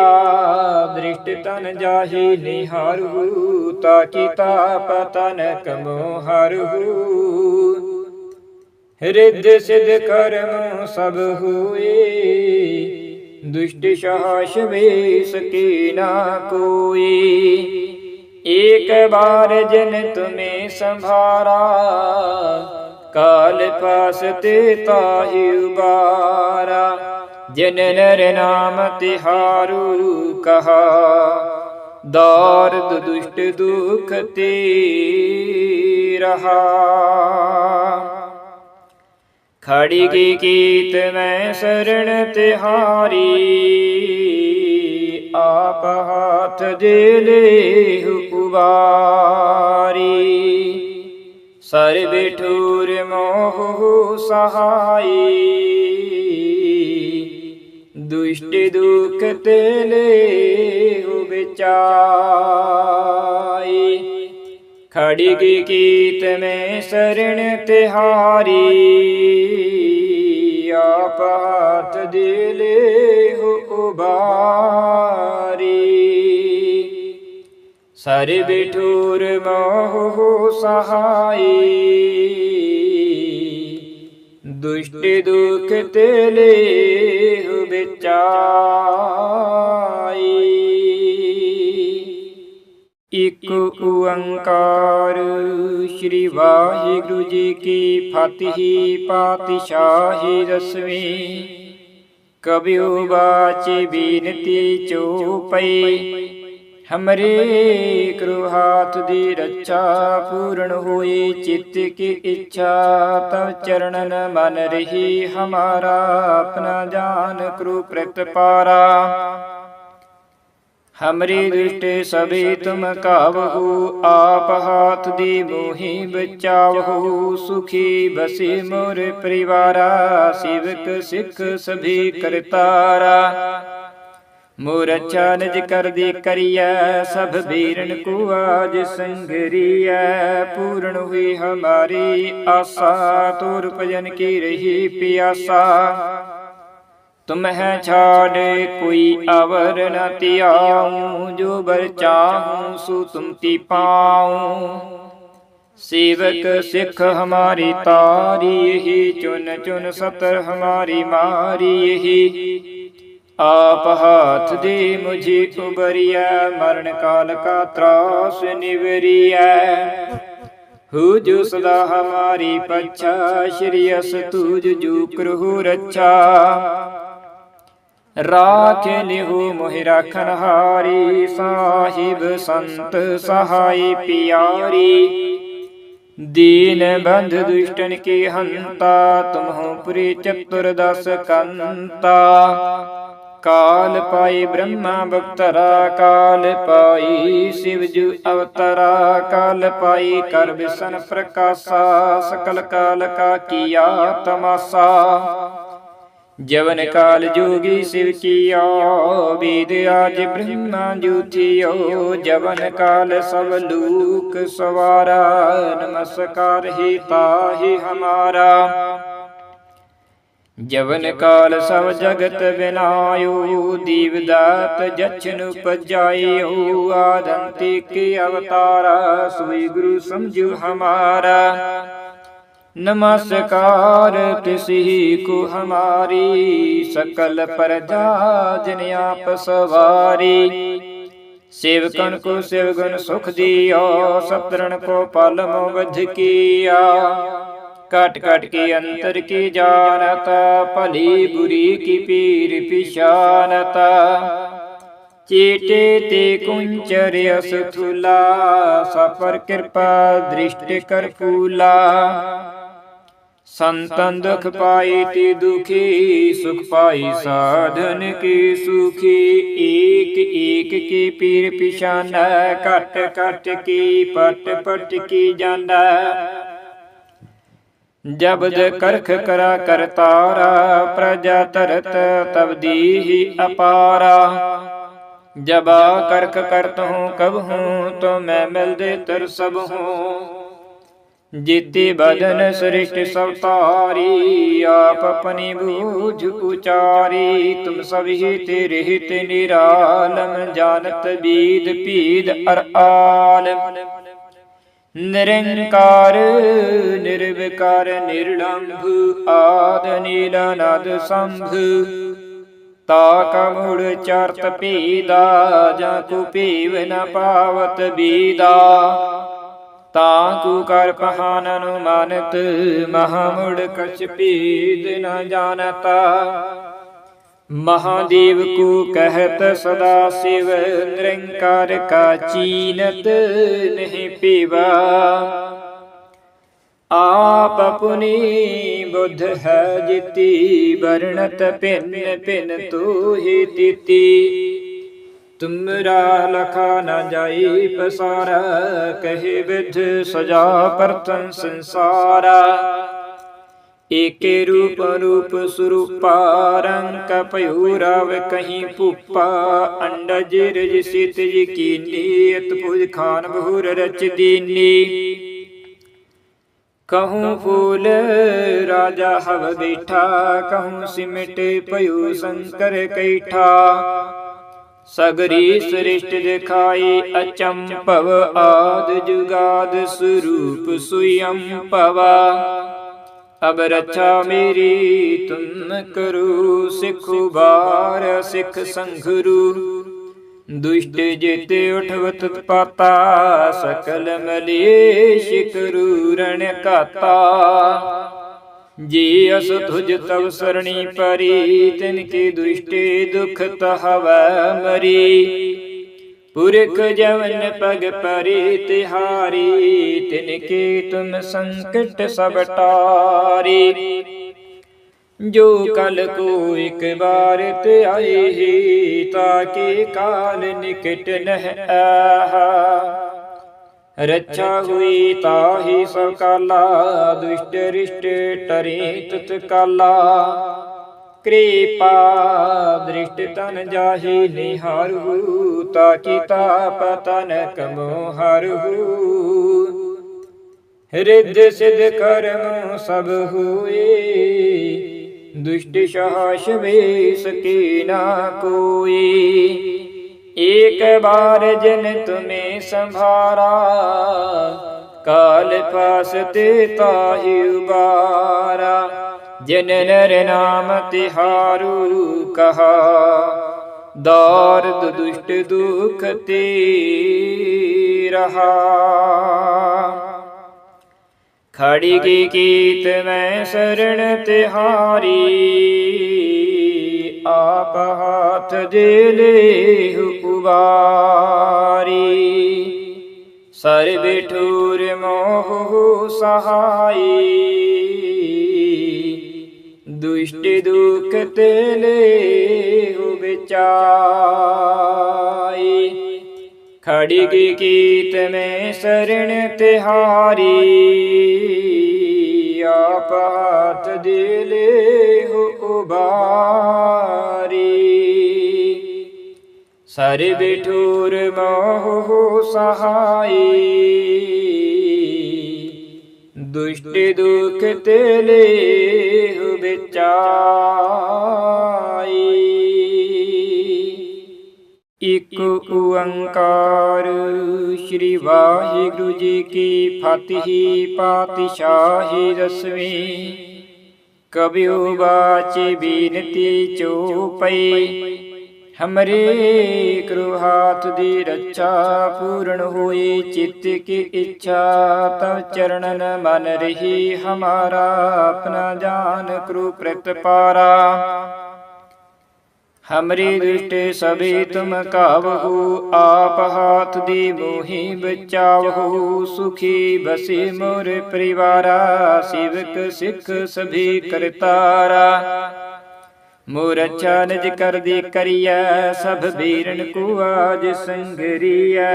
दृष्ट तन जाहि निहारहु, ताकि ताप तनक मोहरहु। हृदय सिद्ध कर्म सब हुए, दुष्ट साहस वे सके ना कोई। एक बार जिन तुम्हें संभारा, काल पास ते ताहि उबारा। जिन नर नाम तिहारू कहा, दार्द दुष्ट दुख ते रहा। खड़ी की कीत में शरण तिहारी, आप हाथ दे ले उबारी। सर बिठूर मोह सहाई, दुष्ट दुख तेले बिचाई। खड़ी की कीत में शरण तिहारी, आप हाथ दे ले उबारी। सर बिठूर मोह सहाई, दुष्ट दुख तेले बिचाई। एक ओंकार श्री वाहिगुरु जी की फतेह। पातशाही दसवीं। कबियो बाचे बीनती चौपई, हमरे करो हाथ दी रक्षा। पूर्ण हुई चित्त की इच्छा, तब चरणन मन रही हमारा। अपना जान करो प्रतिपारा, हमरी दृष्टि सभी तुम काबहु। आप हाथ दी मोहि बचावहु, सुखी बसी मोर परिवारा। सेवक सिख सभी करतारा, मोर अच्छा निज कर दी करिया। सब वीरन को आज संगरिया, पूर्ण हुई हमारी आशा। तोर भजन की रही प्यासा, तुम्हें छाड़े कोई अवर न त्याऊं। जो बर चाहूं सो तुम ती पाऊं, सेवक सिख हमारी तारी, यही चुन चुन सतर हमारी मारी। यही आप हाथ दे मुझे उबरिया, मरण काल का त्रास निवरिया। हो जो सदा हमारी पच्छा, श्री अस तुझ जो करहु रक्षा। राख लिहु मोहि राखन हारी, साहिब संत सहाय पियारी। दीन बंध दुष्टन के हंता, तुमहु पुरी चतुर्दश कंता। काल पाई ब्रह्मा बख्तरा, काल पाई शिवजु अवतरा। काल पाई कर विसन प्रकाशा, सकल काल का किया तमाशा। जवन काल जोगी शिव किया, वेद आज ब्रह्मा जूथियो। जवन काल सब लोक सवारा, नमस्कार ही ताहि हमारा। जवन काल सब जगत बिनायो, दीवदात जछन उपजायो। आदंती के अवतारा, सोई गुरु समझु हमारा। नमस्कार तिसही को हमारी, सकल प्रजा जिन आप सवारी। सेवकन को शिवगुण सुख दिया, सतरण को पालमो वध किया। काट काट के अंतर की जानता, भली बुरी की पीर पिशानता। चेटे ते कुंचर अस थूला, सपर कृपा दृष्टि कर फूला। संतन दुख पाई ते दुखी, सुख पाई साधन की सुखी। एक एक की पीर पिशाना, कट कट की पट पट की जाना। जबद करख करा करतारा, प्रजा तरत तब दीहि अपारा। जबा करख करत हूँ कब हूँ, तो मैं मिल दे तर सब हूँ। जीते बदन सृष्ट सब तारी, आप अपनी बूझ उचारी। तुम सभी तेरे हित निरालम, जानत बीद पीद अर आलम। निरंकार निर्विकार निर्लंभ, आद नीलानाद शंभ। ताका मूढ़ चार्त पीदा, जाको पीव न पावत बीदा। ताकू कर पहान अनुमानित, महामुड़ कछ पीद न जानता। महादेव को कहत सदा शिव, निरंकार का चीनत नहीं पीवा। आप अपनी बुद्ध है जिति, वर्णत पिन पिन तू ही तिति। तुमरा लखा न जाई पसारा, कहे विध सजा परतन संसारा। एके रूप रूप स्वरूपा, रंग पयूराव कहीं पुप्पा। अंडज रज सितज कीनी, अतभुज खान बहुर रच दीनी। कहूँ फूल राजा हव बैठा, कहूँ सिमट पयु शंकर कैठा। सगरी सृष्ट दिखाई अचंपव, आद जुगाद स्वरूप स्वयं पवा। अब रक्षा मेरी तुम करो, सिखु बार सिख संघरू। दुष्ट जित उठवत पाता, सकल मलेश करू रण काता। जी अस तुझ तव सरणी परी, तिनके दुष्टे दुख तहव मरी। पुरख जवन पग परी तिहारी, तिनके तुम संकट सब टारी। जो कल को एक बार ते आए ही, ताके काल निकट नह आहा। रक्षा हुई ताहि सब काला, दुष्ट रिष्ट टरे तत्काला। कृपा दृष्ट तन जाहि निहारहु, ताकि ताप तनक मोहरहु। हृदय सिद्ध कर्म सब हुए, दुष्ट साहस वेश की ना कोई। एक बार जिन तुम्हें संभारा, काल फासते ताहि उबारा। जिन नर नाम तिहारू कहा, दारद दुष्ट दुख ते रहा। खड़गी कीत मैं शरण तिहारी, आप हाथ दे लेहु उबारी। सर्व ठूर मोह सहाई, दुष्ट दुख ते लेहु बिचाई। खड़गी कीत में शरण तिहारी, आप हाथ दे लेहु उबारी। सर्व ठूर मोह सहाई, दुष्ट दुख ते लेहु बिचाई। इक ओंकार श्री वाहिगुरु जी की फतेह। पातशाही दसवीं। कबियो बाचे बीनती चौपई, हमरे करो हाथ दी रक्षा। पूर्ण होई चित्त की इच्छा, तब चरणन मन रही हमारा। अपना जान करो प्रतिपारा, हमरी दृष्टि सभी तुम काबहु। आप हाथ दी मोहि बचावहु, सुखी बसे मोर परिवारा। सेवक सिख सभी करतारा, मोर अच्छा निज कर दी करिया। सब बीरन को आज संगरिया,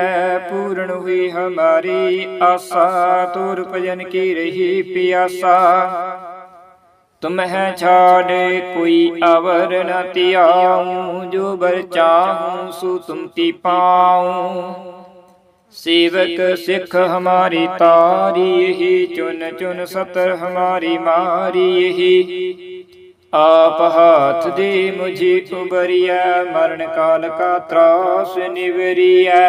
पूर्ण हुई हमारी आशा। तोर भजन की रही प्यासा, तुम्हें छाड़ कोई अवर न त्याऊं। जो बर चाहूं सो तुम ती पाऊं। सेवक सिख हमारी तारी, यही चुन चुन सतर हमारी मारी। यही आप हाथ दे मुझे उबरिया, मरण काल का त्रास निवरिया।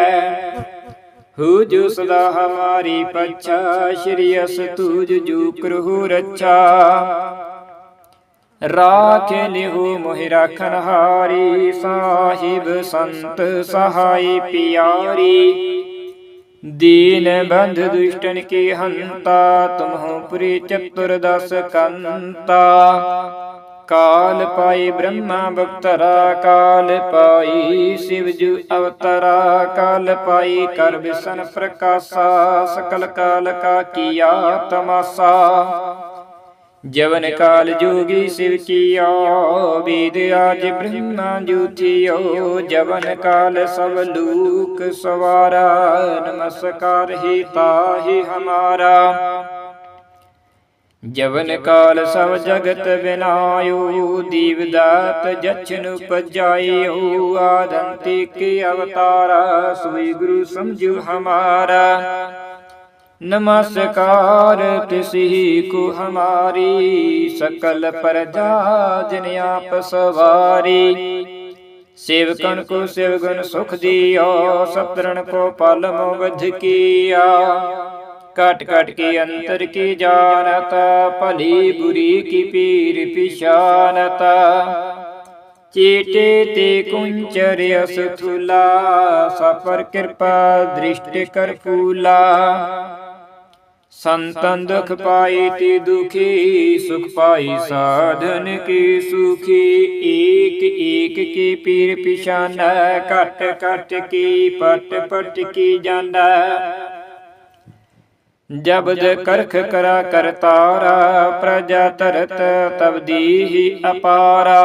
हो जो सदा हमारी पच्छा, श्री अस तुझ जो करहु रक्षा। राख लिहु मोहि राखन हारी, साहिब संत सहाय पियारी। दीन बंध दुष्टन की हंता, तुम हो पुरी चतुर्दश कंता। काल पाई ब्रह्मा बख्तरा, काल पाई शिवजु अवतरा। काल पाई कर विसन प्रकाशा, सकल काल का किया तमाशा। जवन काल जोगी शिव किया, वेद आज ब्रह्मा जूठियो। जवन काल सब लोक सवारा, नमस्कार ही ताहि हमारा। जवन काल सब जगत बिनायो, दीवदात जछनु पजायो। आदंतिक अवतारा, सोई गुरु समझु हमारा। नमस्कार तिसि को हमारी, सकल प्रजा जिन आप सवारी। सेवकन को शिवगुण सुख दिया, सतरण को पाल मोगध किया। काट काट के अंतर की जानता, भली बुरी की पीर पिशानता। चेटे ते कुंचर असथुला, सपर कृपा दृष्टि कर फूला। संतन दुख पाई ते दुखी, सुख पाई साधन की सुखी। एक एक की पीर पिशाना, कट कट की पट पट की जाना। जबद करख करा करतारा, प्रजा तरत तब दीहि अपारा।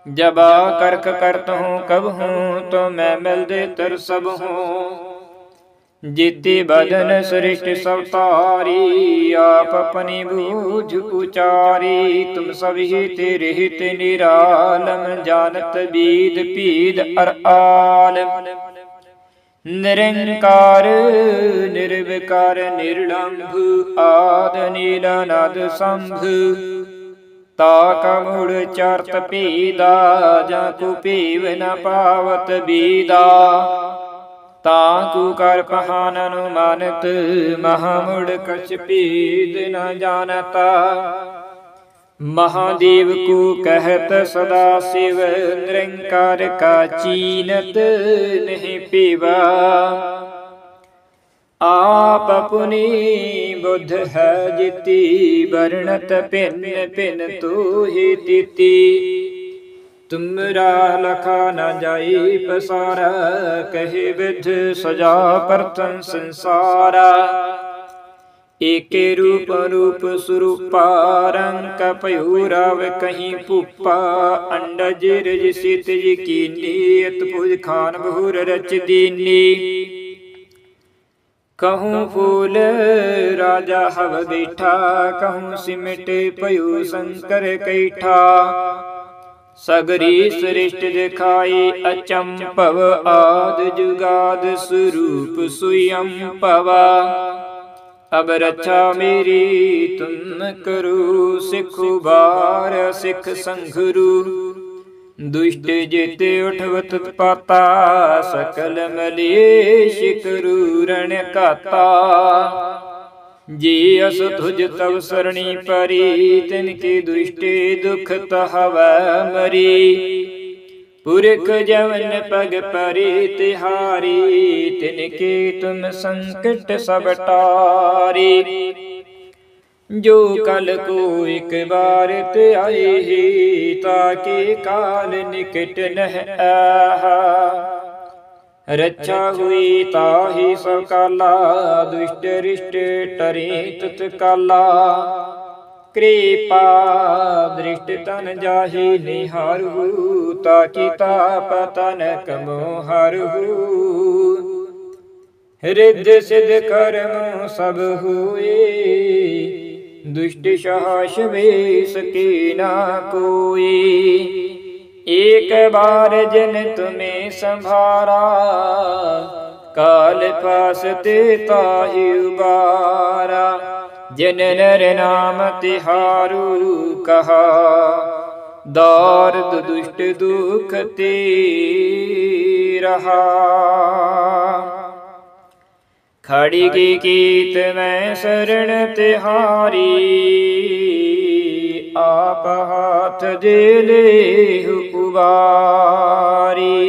जबा करख करत हूँ कब हूँ, तो मैं मिल दे तर सब हूँ। जीते बदन सृष्ट सब तारी, आप अपनी बूझ उचारी। तुम सभी तेरे हित निरालम, जानत बीद पीद अर आलम। निरंकार निर्विकार निर्लंभ, आद नीलानाद संभ। ताका मूढ़ चारत पीदा, जाको पीव न पावत बीदा। ताकू कर पहान अनुमानित महामुड़ कछ पीद न जानता। महादेव को कहत सदा शिव निरंकार का चीनत नहीं पीवा। आप अपनी बुद्ध है जिति वर्णत पिन पिन तू ही तिति। तुमरा लखा न जाई पसारा कहे विध सजा प्रथम संसारा। एके रूप रूप स्वरूपा रंग पयूराव कहीं पुप्पा। अंडज रज सितज कीनी अतपुज खान बहुर रच दीनी। कहूँ फूल राजा हव बैठा कहूँ सिमट पयु शंकर कैठा। सगरी सृष्ट दिखाई अचंपव आद जुगाद स्वरूप स्वयं पवा। अब रक्षा मेरी तुम करो सिखु बार सिख संघरू। दुष्ट जित उठवत पाता सकल मलेश करू रण काता। जी अस तुझ तव सरणी परी तिनके दुष्टे दुख तहव मरी। पुरख जवन पग परे तिहारी तिनके तुम संकट सब टारी। जो कल को एक बार ते आए ही ताके काल निकट नह आहा। रक्षा हुई ताहि सब काला दुष्ट रिष्ट टरे तत्काला। कृपा दृष्ट तन जाहि निहारहु ताकि ताप तनक मोहरहु। हृदय सिद्ध कर्म सब हुए दुष्ट साहस वे सके ना कोई। एक बार जिन तुम्हें संभारा काल पास ते ताहि उबारा। जिन नर नाम तिहारू कहा दार्द दुष्ट दुख ते रहा। खड़ी की कीत में शरण तिहारी आप हाथ दे ले उबारी।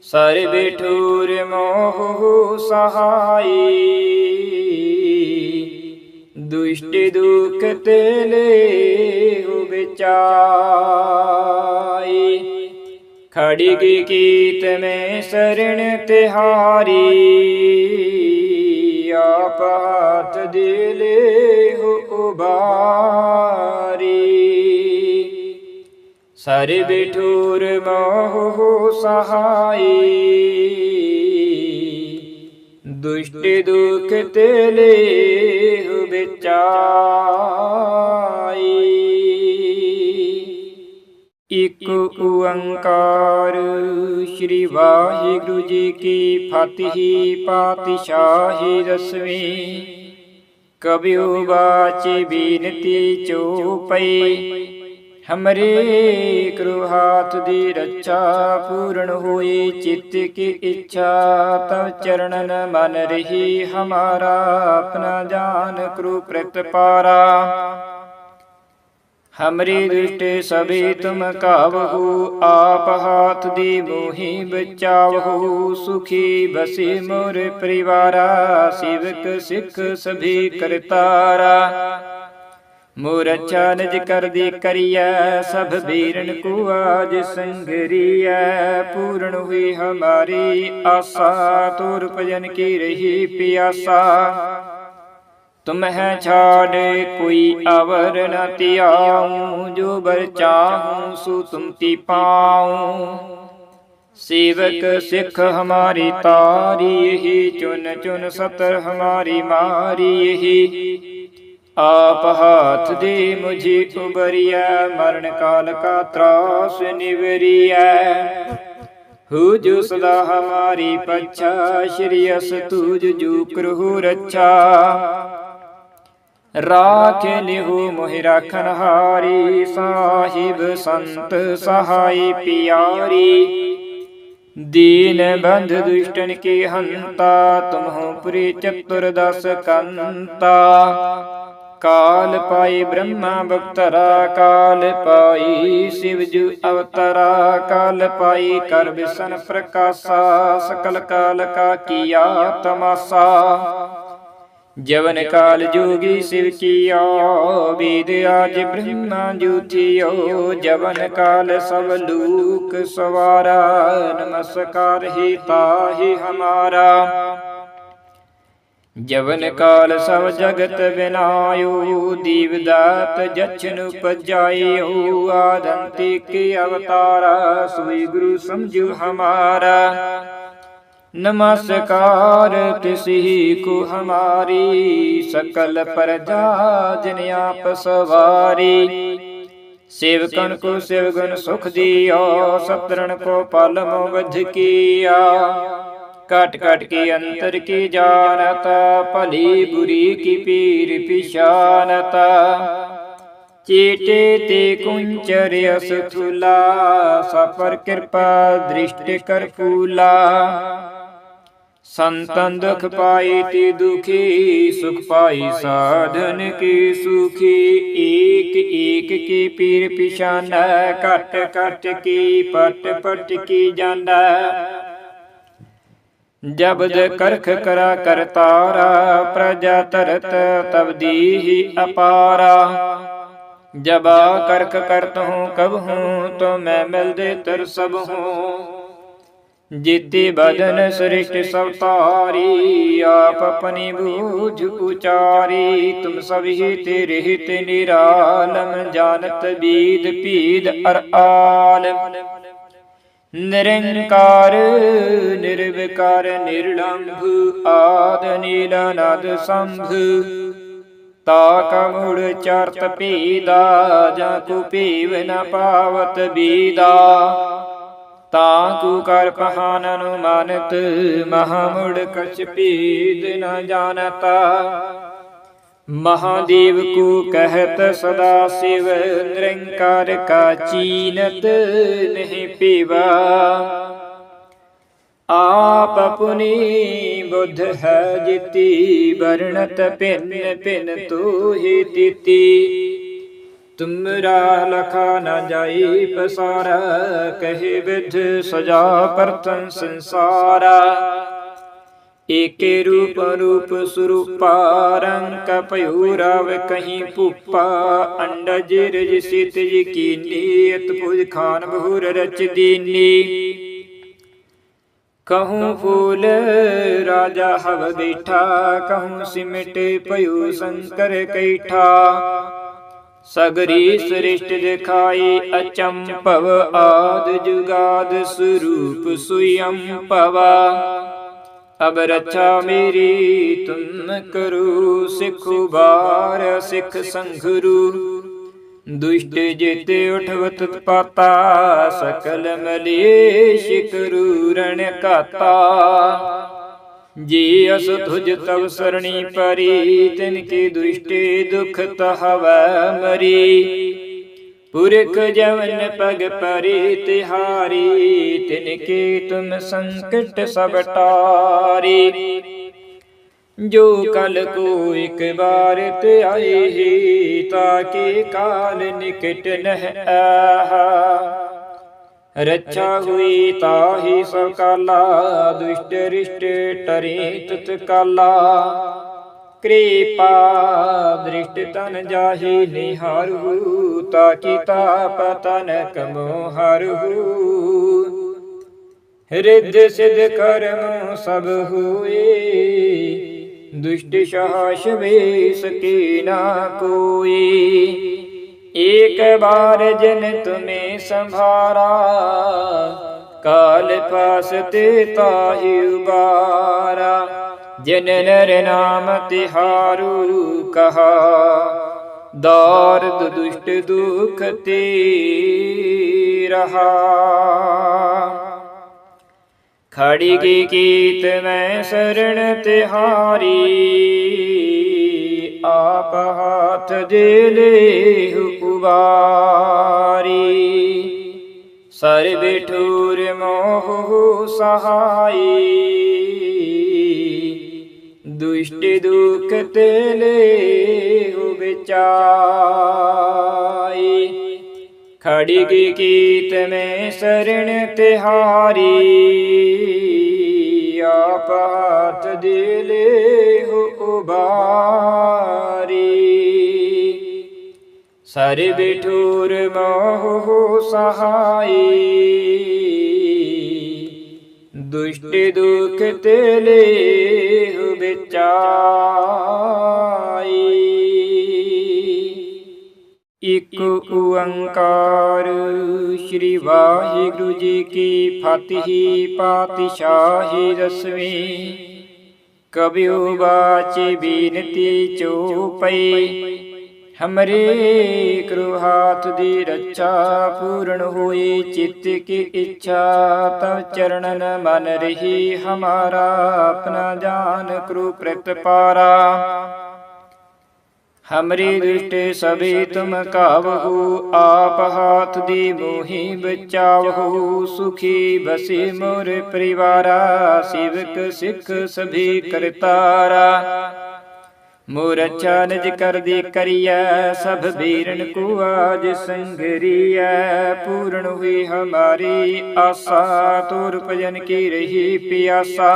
सर बिठूर मोह सहाई दुष्ट दुख तेले बिचाई। खड़ी की कीत में शरण तिहारी आप हाथ दे ले उबारी। सर बिठूर मोह सहाई दुष्ट दुख तेले बिचाई। एक ओंकार श्री वाहिगुरु जी की फतेह पातशाही दसवीं। कबियो बाचे बीनती चौपई। हमरे करो हाथ दी रक्षा पूर्ण होई चित्त की इच्छा। तब चरणन मन रही हमारा अपना जान करो प्रतिपारा। हमरी दृष्टि सभी तुम कावहु आप हाथ दी मोहि बचावहु। सुखी बसी मोर परिवारा सेवक सिख सभी करतारा। मोर अच्छा निज कर दी करिया सब बीरन को आज संगरिया। पूर्ण हुई हमारी आशा तोर भजन की रही प्यासा। तुम है छाड़ कोई अवर न त्याऊं। जो बर चाहूं सो तुम ती पाऊं। सेवक सिख हमारी तारी यही चुन चुन सतर हमारी मारी यही। आप हाथ दे मुझे उबरिया मरण काल का त्रास निवरिया। हो जो सदा हमारी पच्छा श्री अस तुझ जो करहु रक्षा। राख लिहु मोहि राखन हारी साहिब संत सहाय पियारी। दीन बंध दुष्टन की हंता, तुम्हु पुरी चतुर्दश कंता। काल पाई ब्रह्मा बख्तरा, काल पाई शिवजु अवतरा। काल पाई कर विसन प्रकाशा, सकल काल का किया तमाशा। जवन काल जोगी शिव किया, वेद आज ब्रह्मा जूठियो। जवन काल सब लोक सवारा, नमस्कार ही ताहि हमारा। जवन काल सब जगत बिनायो, दीवदात जछन उपजायो। आदंती के अवतारा, सोई गुरु समझू हमारा। नमस्कार तिसही को हमारी, सकल प्रजा जिन आप सवारी। सेवकन को शिवगुण सुख दिया, सतरण को पाल मोवध किया। काट काट के अंतर की जानता, भली बुरी की पीर पिशानता। चेटे ते कुंचर असथुला, सपर कृपा दृष्टि कर फूला। संतन दुख पाई ति दुखी, सुख पाई साधन की सुखी। एक एक की पीर पिशाना, कट कट की पट पट की जाना। जबद करख करा करतारा, प्रजा तरत तब दीहि अपारा। जबा करख करत हूँ कब हूँ, तो मैं मिल दे तर सब हूँ। जीति बदन सृष्टि सब तारी, आप अपनी बूझ उचारी। तुम सभी तेरे हित निरालम, जानत बीद पीद अर आलम। निरंकार निर्विकार निर्लंभ, आद नीलानाद संभ। ताका मूढ़ चारत पीदा, जाकु पीव न पावत बीदा। ताकू कर पहान अनुमानित, महामुड़ कछ पीद न जानता। महादेव को कहत सदा शिव, निरंकार का चीनत नहीं पीवा। आप अपनी बुद्ध है जिति, वर्णत पिन पिन तू ही तिति। तुमरा लखा न जाई पसारा, कहे विध सजा परतन संसारा। एके रूप रूप स्वरूपा, रंग पयूराव कहीं पुप्पा। अंडज रज सितज कीनी, अतभुज खान बहुर रच दीनी। कहूँ फूल राजा हव बैठा, कहूँ सिमट पयु शंकर कैठा। सगरी सृष्टि दिखाई अचंपव, आद जुगाद स्वरूप स्वयं पवा। अब रक्षा मेरी तुम करो, सिखु बार सिख संघरु। दुष्ट जिते उठवत पाता, सकल मलेश करू रण काता। जी अस तुझ तव सरणी परी, तिनके दुष्टे दुख तहव मरी। पुरख जवन पग परे तिहारी, तिनके तुम संकट सब टारी। जो कल को एक बार ते आए ही, ताके काल निकट नह आहा। रक्षा हुई ताहि सब काला, दुष्ट रिष्ट टरे तत्काला। कृपा दृष्ट तन जाहि निहारहु, ताकि ताप तनक मोहरहु। हृदय सिद्ध कर्म सब हुए, दुष्ट साहस वे सके ना कोई। एक बार जिन तुम्हें संभारा, काल पास ते ताहि उबारा। जिन नर नाम तिहारू कहा, दार्द दुष्ट दुख ते रहा। खड़ी की कीत में शरण तिहारी, आप हाथ दे ले उबारी। सर बिठूर मोह सहाई, दुष्ट दुख तेले हो बिचाई। खड़ग कीत में शरण तिहारी, आप हाथ दिले हो उबारी। सर्व ठोर मोह सहाई, दुष्ट दुख तेले हो बिचाई। इक ओंकार श्री वाहिगुरु जी की फतेह। पातशाही दसवीं। कबियो बाचे बीनती चौपई, हमरे करो हाथ दी रक्षा। पूर्ण होई चित्त की इच्छा, तब चरणन मन रही हमारा। अपना जान करो प्रतिपारा, हमरी दृष्टि सभी तुम काबहू। आप हाथ दी मोहि बचावहू, सुखी बसी मोर परिवारा। सेवक सिख सभी करतारा, मोर अच्छा निज कर दी करिया। सब बीरन को आज संगरिया, पूर्ण हुई हमारी आशा। तोर भजन की रही प्यासा,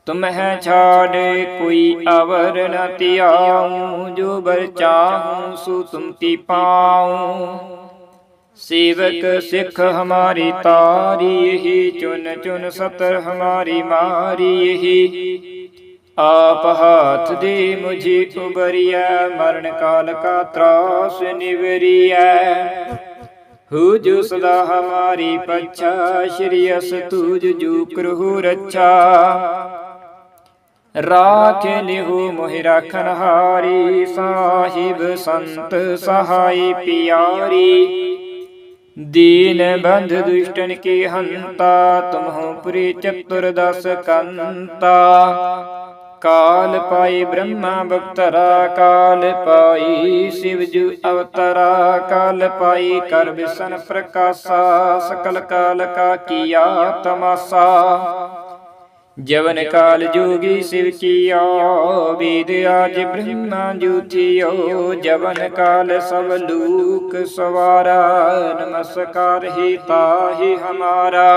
तुम्हें छाड़ कोई अवर न त्याऊं। जो बर चाहूं सो तुम ती पाऊं। सेवक सिख हमारी तारी, यही चुन चुन सतर हमारी मारी। यही आप हाथ दे मुझे उबरिया, मरण काल का त्रास निवरिया। हो जो सदा हमारी पच्छा, श्री अस तुझ जो करहु रक्षा। राख लिहु मोहि राखन हारी, साहिब संत सहाय पियारी। दीन बंध दुष्टन के हंता, तुम हो पुरी चतुर्दश कंता। काल पाई ब्रह्मा बख्तरा, काल पाई शिवजु अवतरा। काल पाई कर विसन प्रकाशा, सकल काल का किया तमाशा। जवन काल जोगी शिव किया, वेद आज ब्रह्मा जुथियो। जवन काल सब लोक सवारा, नमस्कार ही ताहि हमारा।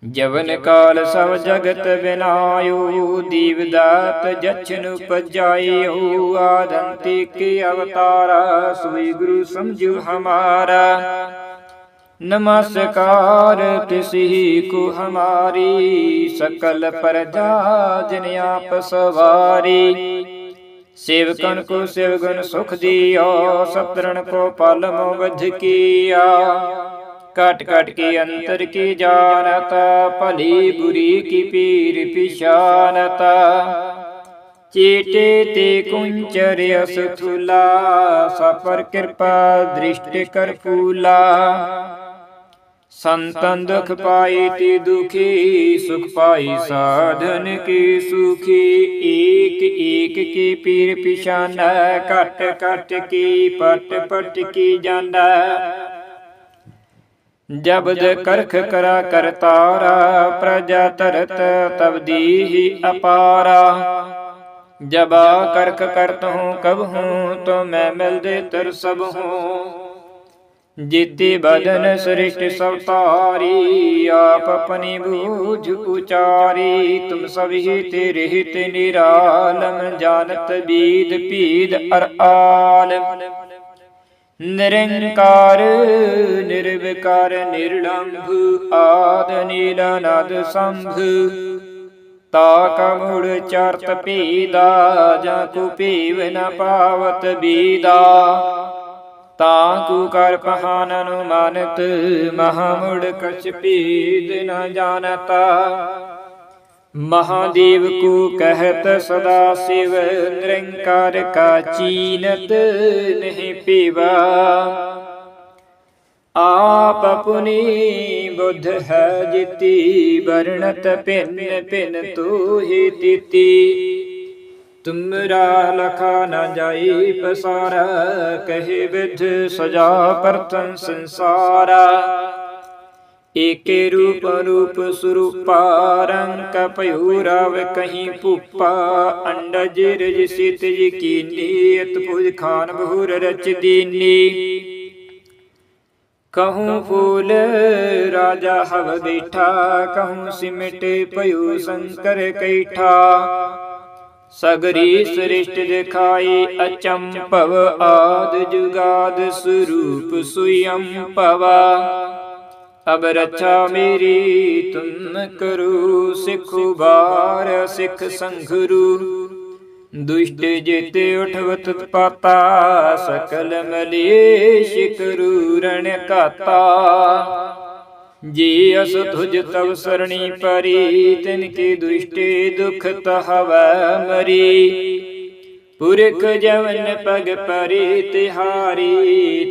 जवन काल सब जगत बिनायो, दीवदात जछन उपजायो। आदंतिक अवतारा, सोई गुरु समझु हमारा। नमस्कार तिसि को हमारी, सकल प्रजा जिन आप सवारी। सेवकन को शिवगुण सुख दिया, सतरण को पालमो वध किया। काट काट के अंतर की जानता, भली बुरी की पीर पिशानता। चेटे ते कुंचर असथुला, सपर कृपा दृष्टि कर फूला। संतन दुख पाई ते दुखी, सुख पाई साधन की सुखी। एक एक की पीर पिशाना, कट कट की पट पट की जाना। जबद करख करा करतारा, प्रजा तरत तब दीहि अपारा। जबा करख करत हूँ कब हूँ, तो मैं मिल दे तर सब हूँ। जिति बदन सृष्ट सब तारी, आप अपनी बूझ उचारी। तुम सभी तेरे हित निरालम, जानत बीद पीद अर आलम। निरंकार निर्विकार निर्लंभ, आद नीलानाद शंभ। ताका मूढ़ चारत पीदा, जाको पीव न पावत बीदा। ताकू कर पहान अनुमानत, महामुड़ कछ पीद न जानता। महादेव को कहत सदा शिव, निरंकार का चीनत नहीं पीवा। आप अपनी बुद्ध है जिति, वर्णत पिन पिन तू ही तिति। तुमरा लखा न जाई पसारा, कहे विध सजा प्रथम संसारा। एके रूप रूप स्वरूपा रंग पयु राव कहीं पुप्पा अंडज रज सितज कीनी अतभुज खान बहुर रच दीनी कहूँ फूल राजा हव बैठा कहूँ सिमट पयु शंकर कैठा सगरी सृष्टि दिखाई अचंपव आद जुगाद स्वरूप सुयम पवा अब रक्षा मेरी तुम करो सिखु बार सिख संघरू दुष्ट जित उठवत पाता सकल मलेश करू रण काता जी अस तुझ तव सरणी परी तिनके दुष्टे दुख तहव मरी पुरख जवन पग परी तिहारी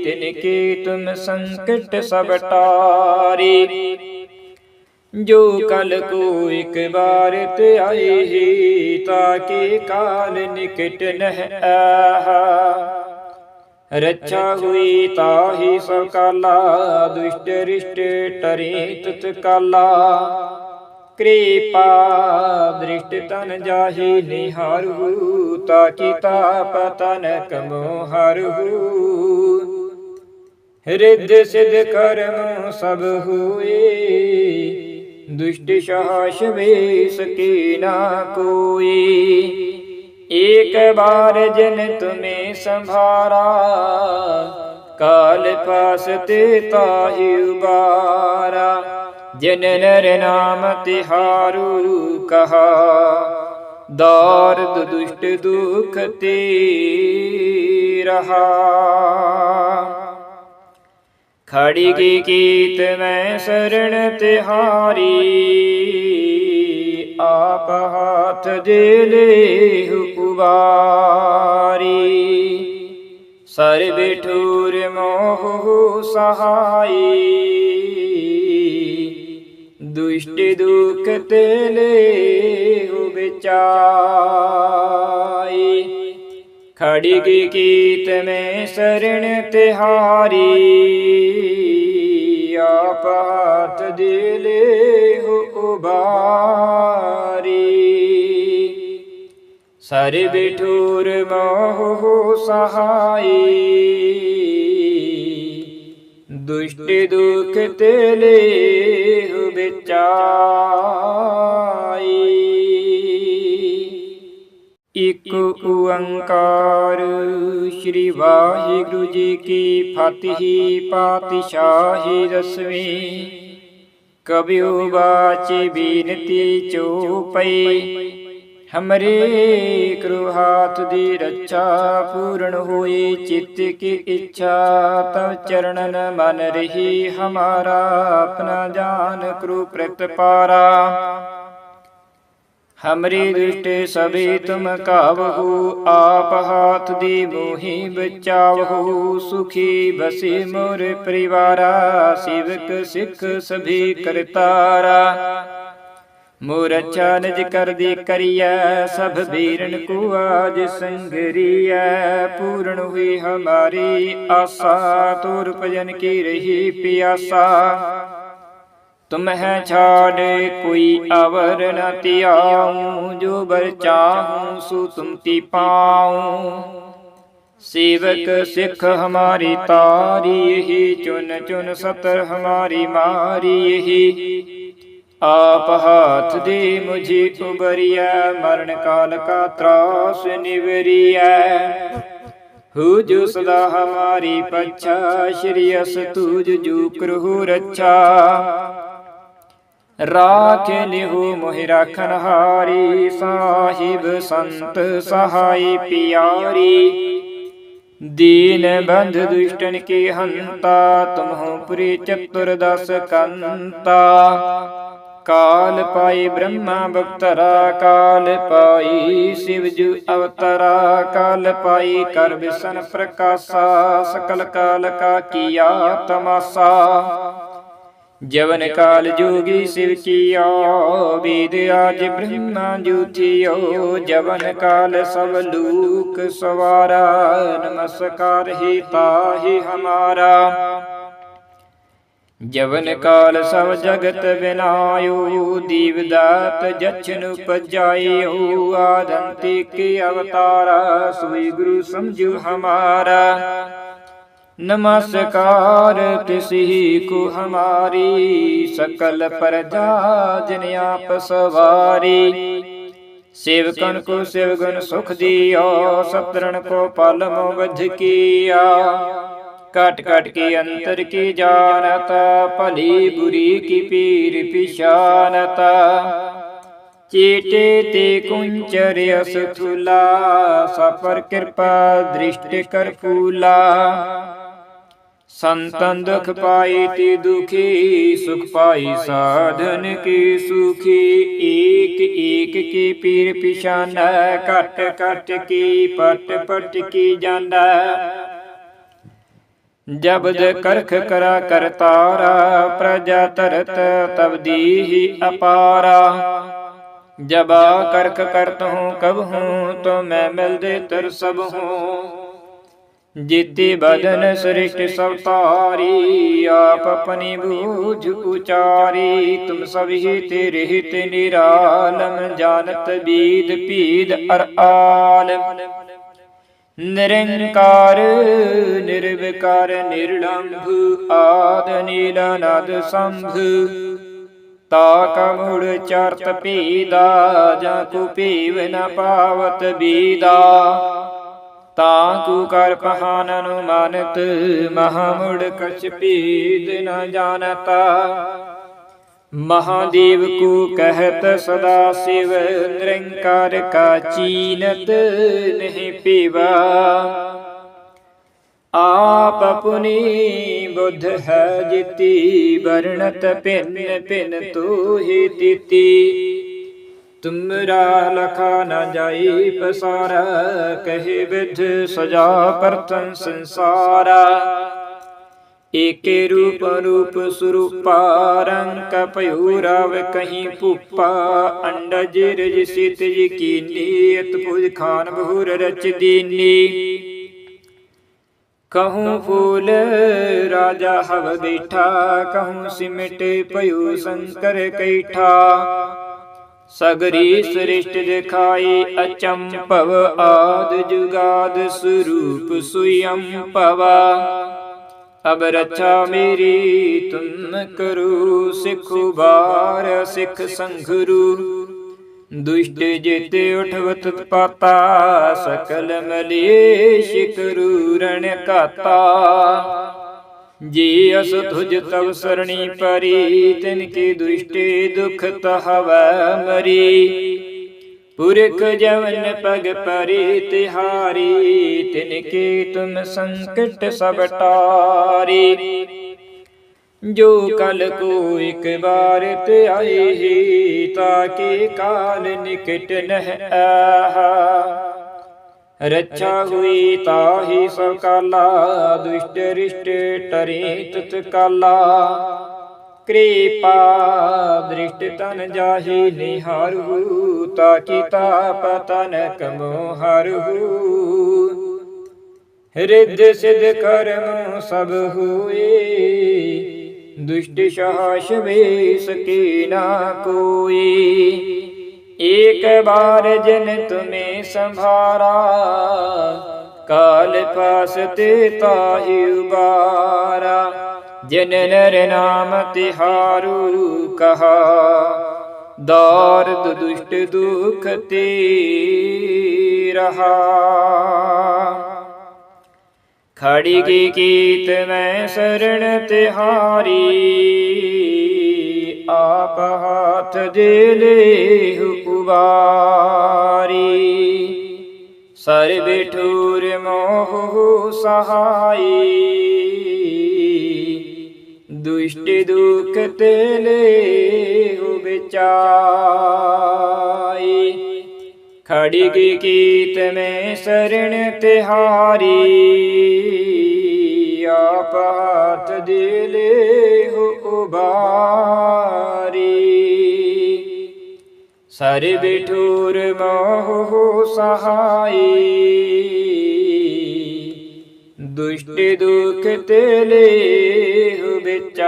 तिनके तुम संकट सब टारी जो कल को एक बार ते आए ही ताके काल निकट नह आहा रक्षा हुई ताहि सकाला दुष्ट रिष्ट टरे तत्काला कृपा दृष्ट तन जाहि निहारहु ताकि ताप तन कमो हरहु हृदय सिद्ध कर्म सब हुए दुष्ट साहस वे सके ना कोई एक बार जन तुम्हें संभारा काल पास ते ताहि उबारा जन नर नाम तिहारू कहा दार्द दुष्ट दुख ते रहा खड़ी की कीत मैं शरण तिहारी आप हाथ दे ले उबारी सर बिठूर मोह सहाई दुष्ट दुख तेले बिचाई खड़ी की कीत में शरण तिहारी आप हाथ दे ले उबारी सर बिठूर मोह सहाई दुष्ट दुख तेले बिचाई एक ओंकार श्री वाहिगुरु जी की फतिह पातशाही दसवीं कबियो बाचे बीनती चौपई हमरे करो हाथ दी रक्षा पूर्ण हुई चित्त की इच्छा तब चरणन मन रही हमारा अपना जान करो प्रतिपारा हमरी दृष्टि सभी तुम कावहु आप हाथ दी मोहि बचावहु सुखी बसी मोर परिवारा सेवक सिख सभी करतारा मोर अच्छा निज कर दी करिया सब वीरन को आज संगरिया पूर्ण हुई हमारी आशा तोर भजन की रही प्यासा तुम है छाड़ कोई अवर न त्याऊं जो बर चाहूं सो तुम ती पाऊं सेवक सिख हमारी तारी यही चुन चुन सतर हमारी मारी यही आप हाथ दे मुझे उबरिया मरण काल का त्रास निवरिया हो जो सदा हमारी पच्छा श्री अस तुझ जो करहु रक्षा राख लिहु मोहि राखन हारी साहिब संत सहाय पियारी दीन बंध दुष्टन के हंता तुम हो पुरी चतुर्दश कंता काल पाई ब्रह्मा बक्तरा काल पाई शिवजु अवतरा काल पाई कर विसन प्रकाशा सकल काल का किया तमाशा जवन काल जोगी शिव किया वेद आज ब्रह्मा जूथियो जवन काल सब लोक सवारा नमस्कार ही ताहि हमारा जवन काल सब जगत बिनायो, दीवदात जछन उपजायो। आदंती के अवतारा, सोई गुरु समझो हमारा। नमस्कार तिसही को हमारी, सकल प्रजा जिन आप सवारी। सेवकन को सेवगुन सुख दिया, सतरण को पाल मोगध किया। काट काट के अंतर की जानता, भली बुरी की पीर पिशानता। चेटे ते कुंचर असथुला, सपर कृपा दृष्टि कर फूला। संतन दुख पाई ते दुखी, सुख पाई साधन की सुखी। एक एक की पीर पिशाना, कट कट की पट पट की जाना। जबद करख करा करतारा, प्रजा तरत तब दीहि अपारा। जबा करख करत हूँ कब हूँ, तो मैं मिल दे तर सब हूँ। जीते बदन सृष्ट सब तारी, आप अपनी बूझ उचारी। तुम सभी तेरे हित निरालम, जानत बीद पीद अर आलम। निरंकार निर्विकार निर्लंभ, आद नीलानाद संभ। ताका मूढ़ चारत पीदा, जाको पीव न पावत बीदा। ताकू कर पहान अनुमानित, महामुड़ कछ पीद न जानता। महादेव को कहत सदा शिव, निरंकार का चीनत नहीं पीवा। आप अपनी बुद्ध है जिति, वर्णत भिन्न भिन्न तो ही तिति। तुमरा लखा न जाई पसारा, कहे विध सजा प्रथम संसारा। एके रूप रूप स्वरूपा, रंग कपयु राव कहीं पुप्पा। अंडज रज सितज कीनी, अतभुज खान बहुर रच दीनी। कहूँ फूल राजा हव बैठा, कहूँ सिमट पयु शंकर कैठा। सगरी सृष्टि दिखाई अचंपव, आद जुगाद स्वरूप स्वयं पवा। अब रक्षा मेरी तुम करो, सिखु बार सिख संघरु। दुष्ट जिते उठवत पाता, सकल मलेश करू रण काता। जे अस तुझ तव सरणी परी, तिनके दुष्टे दुख तहव मरी। पुरख जवन पग परे तिहारी, तिनके तुम संकट सब टारी। जो कल को एक बार ते आए ही, ताके काल निकट नह आहा। रक्षा हुई ताहि सब काला, दुष्ट रिष्ट टरे तत्काला। कृपा दृष्ट तन जाहि निहारहु, ताकि ताप तनक मोहरहु। हृदय सिद्ध कर्म सब हुए, दुष्ट साहस वे सके ना कोई। एक बार जिन तुम्हें संभारा, काल पास ते ताहि उबारा। जिन नर नाम तिहारू कहा, दार्द दुष्ट दुख ते रहा। खड़ी की कीत में शरण तिहारी, आप हाथ दे ले उबारी। सर्व ठूर मोह सहाई, दुष्ट दुख तेले बिचाई। खड़ी की कीत में शरण तिहारी, आप हाथ दे ले उबारी। सर्व ठूर मोह सहाई, दुष्ट दुख तेले ਵਿਚਾਈ।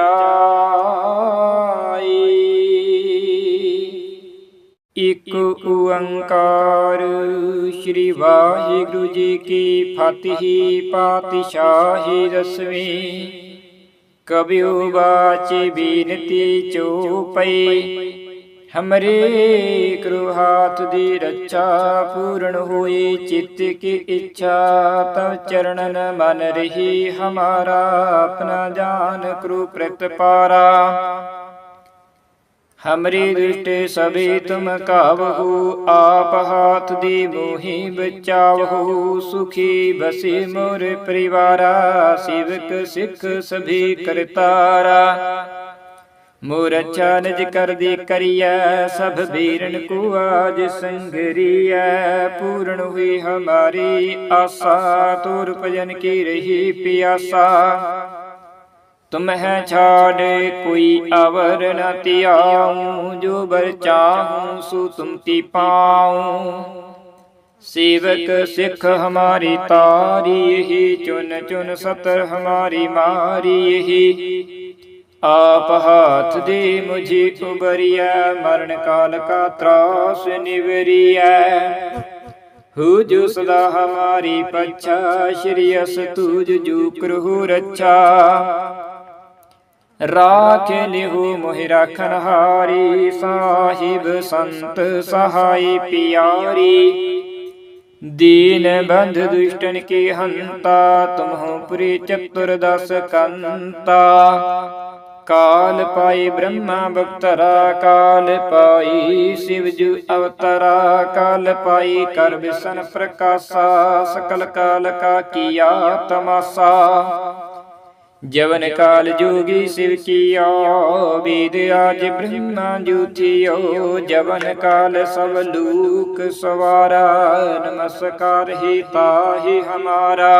ਇਕ ਓੰਕਾਰ ਸ੍ਰੀ ਵਾਹਿਗੁਰੂ ਜੀ ਕੀ ਫਤਿਹ। ਪਾਤਸ਼ਾਹੀ ਦਸਵੀਂ ਕਬਿਉ ਬਾਚੀ ਬੀਨਤੀ ਚਉਪਈ। हमरे करु हाथ दी रक्षा पूर्ण होई चित्त की इच्छा। तब चरणन मन रही हमारा अपना जान करु प्रतिपारा। हमरी दृष्टि सभी तुम कावहु आप हाथ दी मोहि बचावहु। सुखी बसी मोर परिवारा सेवक सिख सभी करतारा। मोर अच्छा निज कर दी करिया सब बीरन को आज संगरिया। पूर्ण हुई हमारी आशा तोर भजन की रही प्यासा। तुम है छाड़ कोई अवर न त्याऊं। जो बर चाहूं सो तुम ती पाऊं। सेवक सिख हमारी तारी ही चुन चुन सतर हमारी मारी ही। आप हाथ दे मुझे उबरिया मरण काल का त्रास निवरिया। हो जो सदा हमारी पच्छा श्री अस तुझ जो करहु रक्षा। राख लिहु मोहि राखन हारी साहिब संत सहाय पियारी। दीन बंध दुष्टन के हंता तुम हो पुरी चतुर्दश कंता। काल पाई ब्रह्मा बक्तरा काल पाई शिवजु अवतरा। काल पाई कर विसन प्रकाशा सकल काल का किया तमाशा। जवन काल जोगी शिव किया वेद आज ब्रह्मा जूथियो। जवन काल सब लोक सवारा नमस्कार ही ताहि हमारा।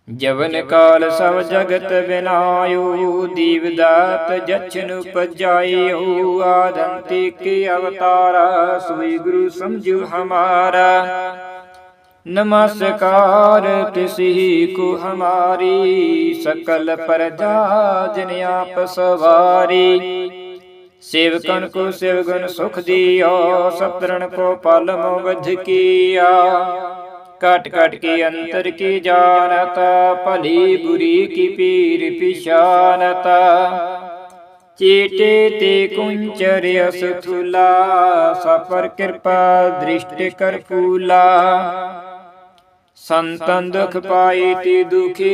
जवन काल सब जगत बिनायो दीवदात जछन उपजायो। आदंतिक अवतारा सोई गुरु समझो हमारा। नमस्कार तिसी को हमारी सकल प्रजा जिन आप सवारी। सेवकन को सेवगुण सुख दिया सतरण को पल मोवध किया। काट काट के अंतर की जानता भली बुरी की पीर पिशानता। चेटे ते कुंचर असथुला सपर कृपा दृष्टि कर फूला। संतन दुख पाई ते दुखी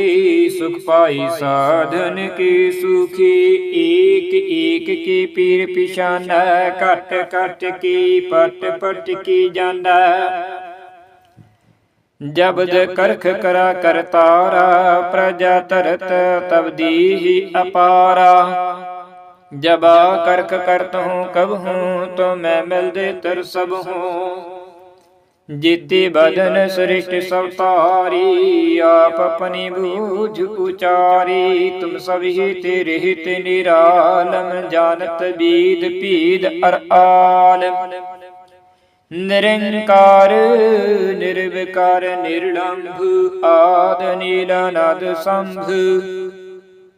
सुख पाई साधन की सुखी। एक एक की पीर पिशाना कट कट की पट पट की जाना। जबद करख करा करतारा प्रजा तरत तब दीहि अपारा। जबा करख करत हूँ कब हूँ तो मैं मिल दे तर सब हूँ। जीते बदन सृष्ट सब तारी आप अपनी बूझ उचारी। तुम सभी तेरे हित निरालम जानत बीद पीद अर आलम। निरंकार निर्विकार निर्लंभ आद नीलानाद संभ।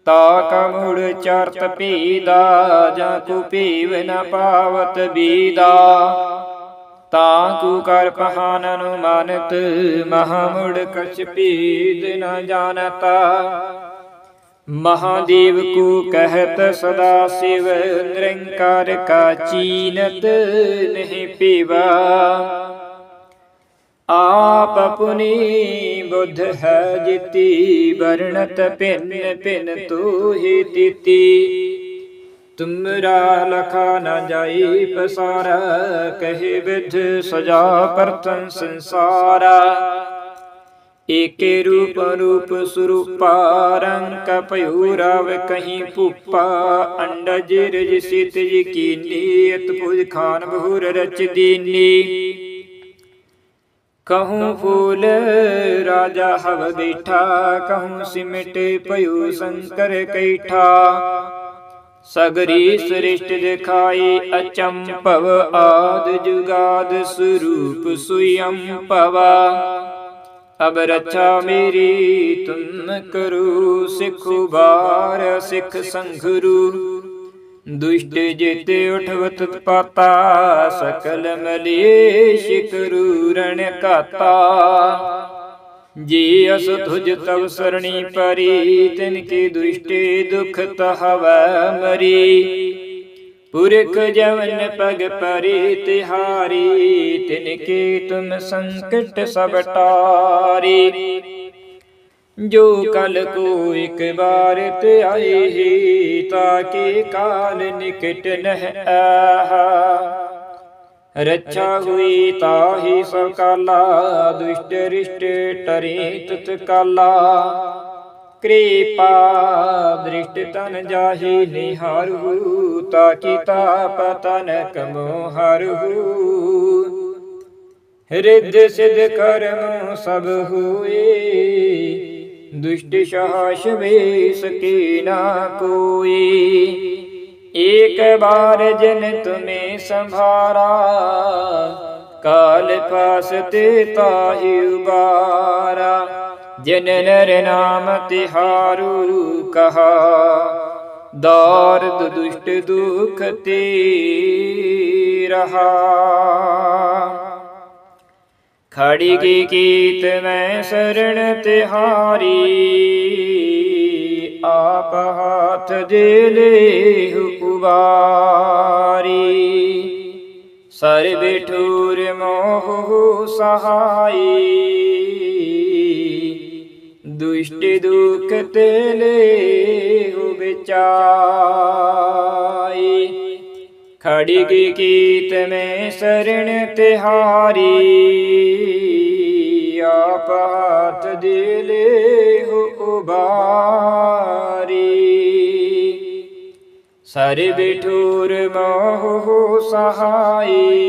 ताका मूढ़ चारत पीदा जाकु पीव न पावत बीदा। ताकु कर पहान अनुमानत महामूढ़ कछ पीद न जानता। महादेव को कहत सदा शिव निरंकार का चीनत नहीं पीवा। आप अपनी बुद्ध है जिति वर्णत पिन पिन तू ही तिति। तुमरा लखा न जाई पसारा कहे विध सजा परतन संसारा। एके रूप रूप स्वरूपा रंग कपयूराव कहीं पुप्पा। अंडज रज सितज कीनी अतपुज खान बहुर रच दीनी। कहूँ फूल राजा हव बैठा कहूँ सिमट पयु शंकर कैठा। सगरी सृष्टि दिखाई अचंपव आद जुगाद स्वरूप स्वयं पवा। अब रक्षा मेरी तुम करो, सिख उबार सिख संघरू। दुष्ट जेते उठवत पाता, सकल मलेश करू रण घाता। जे अस तुझ तव सरणी परी, तिनके दुष्टे दुख तहवै मरी। पुरख जवन पग परे तिहारी, तिनके तुम संकट सब टारी। जो कल को एक बार ते आए ही, ताके काल निकट नह आहा। रक्षा हुई ताहि सब काला, दुष्ट रिष्ट टरे तत्काला। कृपा दृष्ट तन जाहि निहारहु, ताकि ताप तनक मोहरहु। रिद्धि सिद्ध कर्म सब हुए, दुष्ट साहस वे सके ना कोई। एक बार जिन तुम्हें संभारा, काल फासते ताहि उबारा। जिन नर नाम तिहारू कहा, दारद दुष्ट दुख ते रहा। खड़ी की कीत मैं शरण तिहारी, आप हाथ दे ले उबारी। सर बिठूर मोह सहाई, दुष्ट दुख ते ले बिचाई। खड़ी की कीत में शरण तिहारी, आप हाथ दे ले उबारी। सर बिठूर मोह सहाई,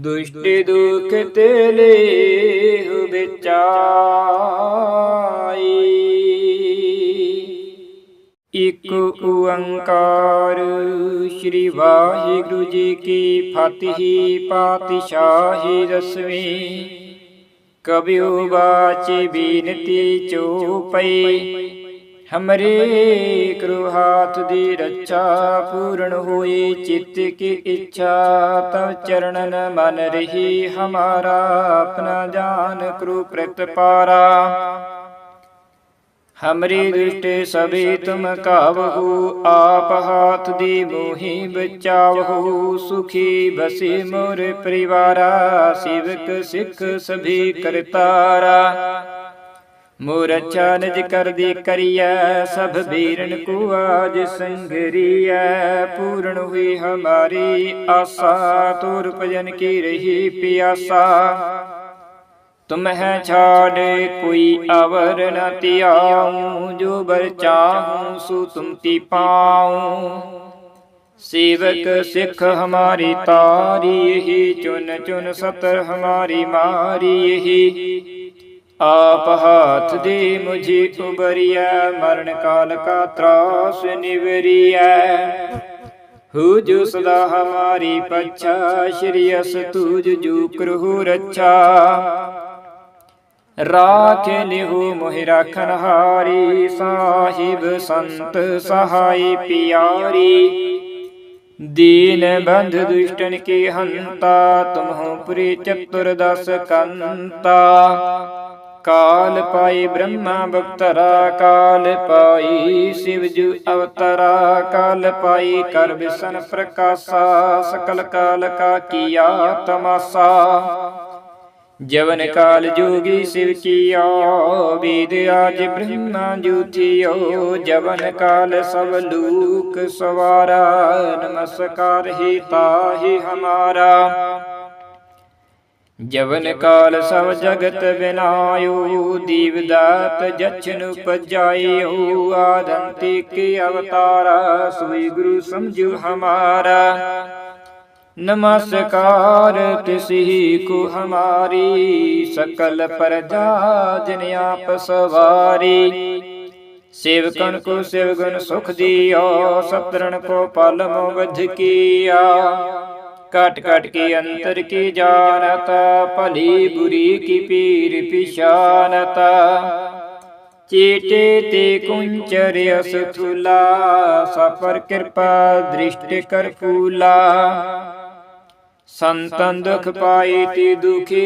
दुष्ट दुख ते ले बिचाई। इक ओंकार श्री वाहिगुरु जी की फतेह। पातशाही दसवीं। कबियो बाचे बीनती चौपई, हमरे करो हाथ दी रक्षा। पूर्ण होई चित्त की इच्छा, तब चरणन मन रही हमारा। अपना जान करो प्रतिपारा, हमरी दृष्टि सभी तुम कावहु। आप हाथ दी मोहि बचावहु। सुखी बसे मोर परिवारा, सेवक सिख सभी करतारा। मोर अच्छा निज कर दी करिया, सब बीरन को आज संगरिया। पूर्ण हुई हमारी आशा, तोर भजन की रही प्यासा। तुम्हें छाड़ कोई अवर न त्याऊं, जो बर चाहूं सो तुम ती पाऊं। सेवक सिख हमारी तारी, यही चुन चुन सतर हमारी मारी। यही आप हाथ दे मुझे उबरिया, मरण काल का त्रास निवरिया। हो जो सदा हमारी पच्छा, श्री अस तुझ जो करहु रक्षा। राख लिहु मोहि राखन हारी, साहिब संत सहाय पियारी। दीन बंध दुष्टन के हंता, तुमहु पुरी चतुर्दश कंता। काल पाई ब्रह्मा बख्तरा, काल पाई शिवजु अवतरा। काल पाई कर विसन प्रकाशा, सकल काल का किया तमाशा। जवन काल जोगी शिव किया, वेद आज ब्रह्मा जूठियो। जवन काल सब लोक सवारा, नमस्कार ही ताहि हमारा। जवन काल सब जगत बिनायो, दीवदात जछन उपजायो। आदंतिक अवतारा, सोई गुरु समझो हमारा। नमस्कार तिसही को हमारी, सकल प्रजा जिन आप सवारी। सेवकन को शिवगुण सुख दिया, सतरण को पाल मोबध किया। घट घट के अंतर की जानत, भली बुरी की पीर पिशानत। चेटे ते कुंचर असथूला, सपर कृपा दृष्टि कर फूला। संतन दुख पाई ते दुखी,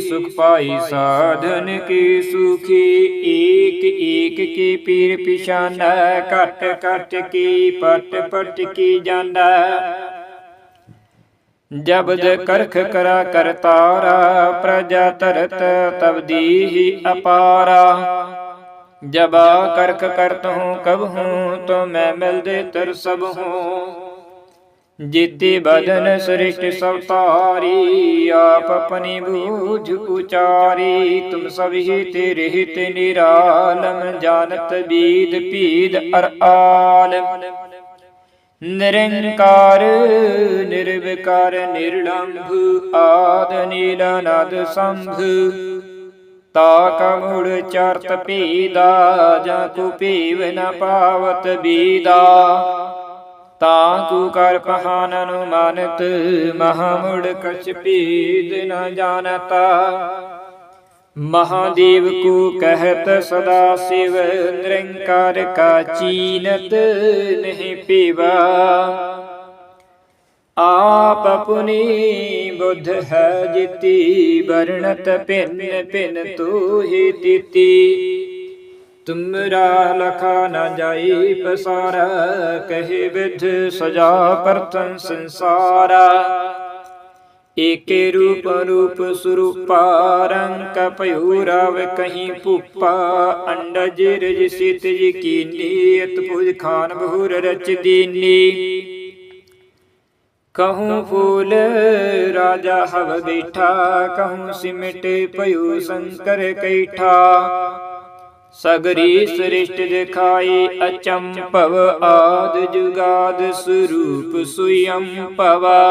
सुख पाई साधन की सुखी। एक एक की पीर पिशाना, कट कट की पट पट की जाना। जबद करख करा करतारा, प्रजा तरत तब दीहि अपारा। जबा करख करत हूँ कब हूँ, तो मैं मिल दे तर सब हूँ। जीते बदन सृष्ट सब तारी, आप अपनी बूझ उचारी। तुम सभी तेरे हित निरालम, जानत बीद पीद अर आलम। निरंकार निर्विकार निर्लंभ, आद नील नाद संभ। ताका मूढ़ चारत पीदा, जाको पीव न पावत बीदा। ताकू कर पहान अनुमानित, महामुड़ कछ पीद न जानता। महादेव को कहत सदा शिव, निरंकार का चीनत नहीं पीवा। आप अपनी बुद्ध है जिति, वर्णत भिन्न भिन्न तू ही तिति। तुमरा लखा न जाई पसारा, कहे विध सजा प्रथम संसारा। एके रूप रूप स्वरूपा, रंग पयूराव कहीं पुप्पा। अंडज रज सितज कीनी, अतभुज खान बहुर रच दीनी। कहूँ फूल राजा हव बैठा, कहूँ सिमट पयु शंकर कैठा। सगरी सृष्ट दिखाई अचंपव, आद जुगाद स्वरूप स्वयं पवा।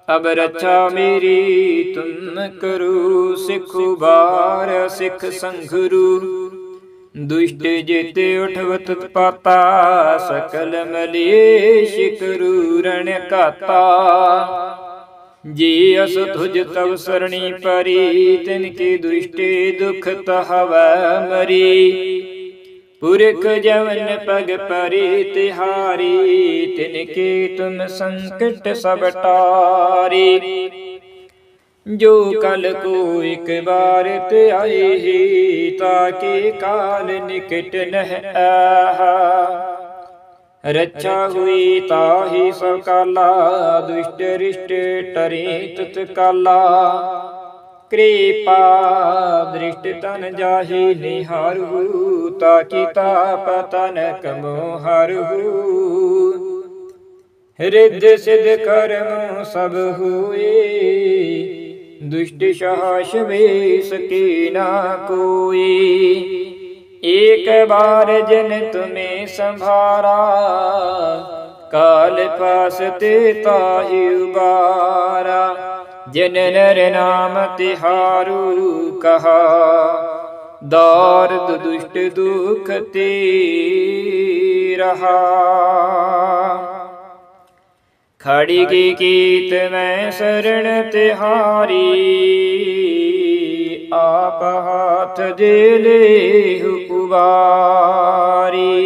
अब रक्षा मेरी तुम करो, सिखु बार सिख संघरु। दुष्ट जित उठवत पाता, सकल मलेश करू रण काता। जी अस तुझ तव सरणी परी, तिनके दुष्टे दुख तहव मरी। पुरख जवन पग परी तिहारी, तिनके तुम संकट सब टारी। जो कल को एक बार ते आए ही, ताके काल निकट नह आहा। रक्षा हुई ताहि सकाला, दुष्ट रिष्ट टरे तत्काला। कृपा दृष्ट तन जाहि निहारहु, ताकि ताप तनक मोहरहु। हृदय सिद्ध कर्म सब हुए, दुष्ट साहस वे सके ना कोई। एक बार जिन तुम्हें संभारा, काल पास ते ताहि उबारा। जिन नर नाम तिहारू कहा, दार्द दुष्ट दुख ते रहा। खड़ी की कीत में शरण तिहारी, आप हाथ दे ले उबारी।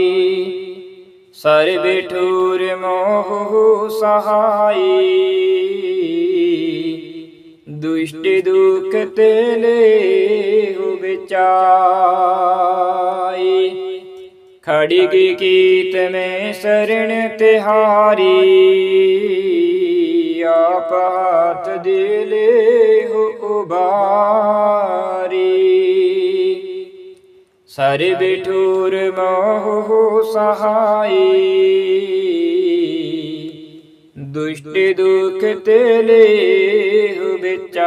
सर्व ठूर मोह सहाई, दुष्ट दुख तेले बिचाई। खड़ग कीत में शरण तिहारी, आप हाथ दे ले उबारी। सर्व ठूर मोह सहाई, दुष्ट दुख तेले बिचाई।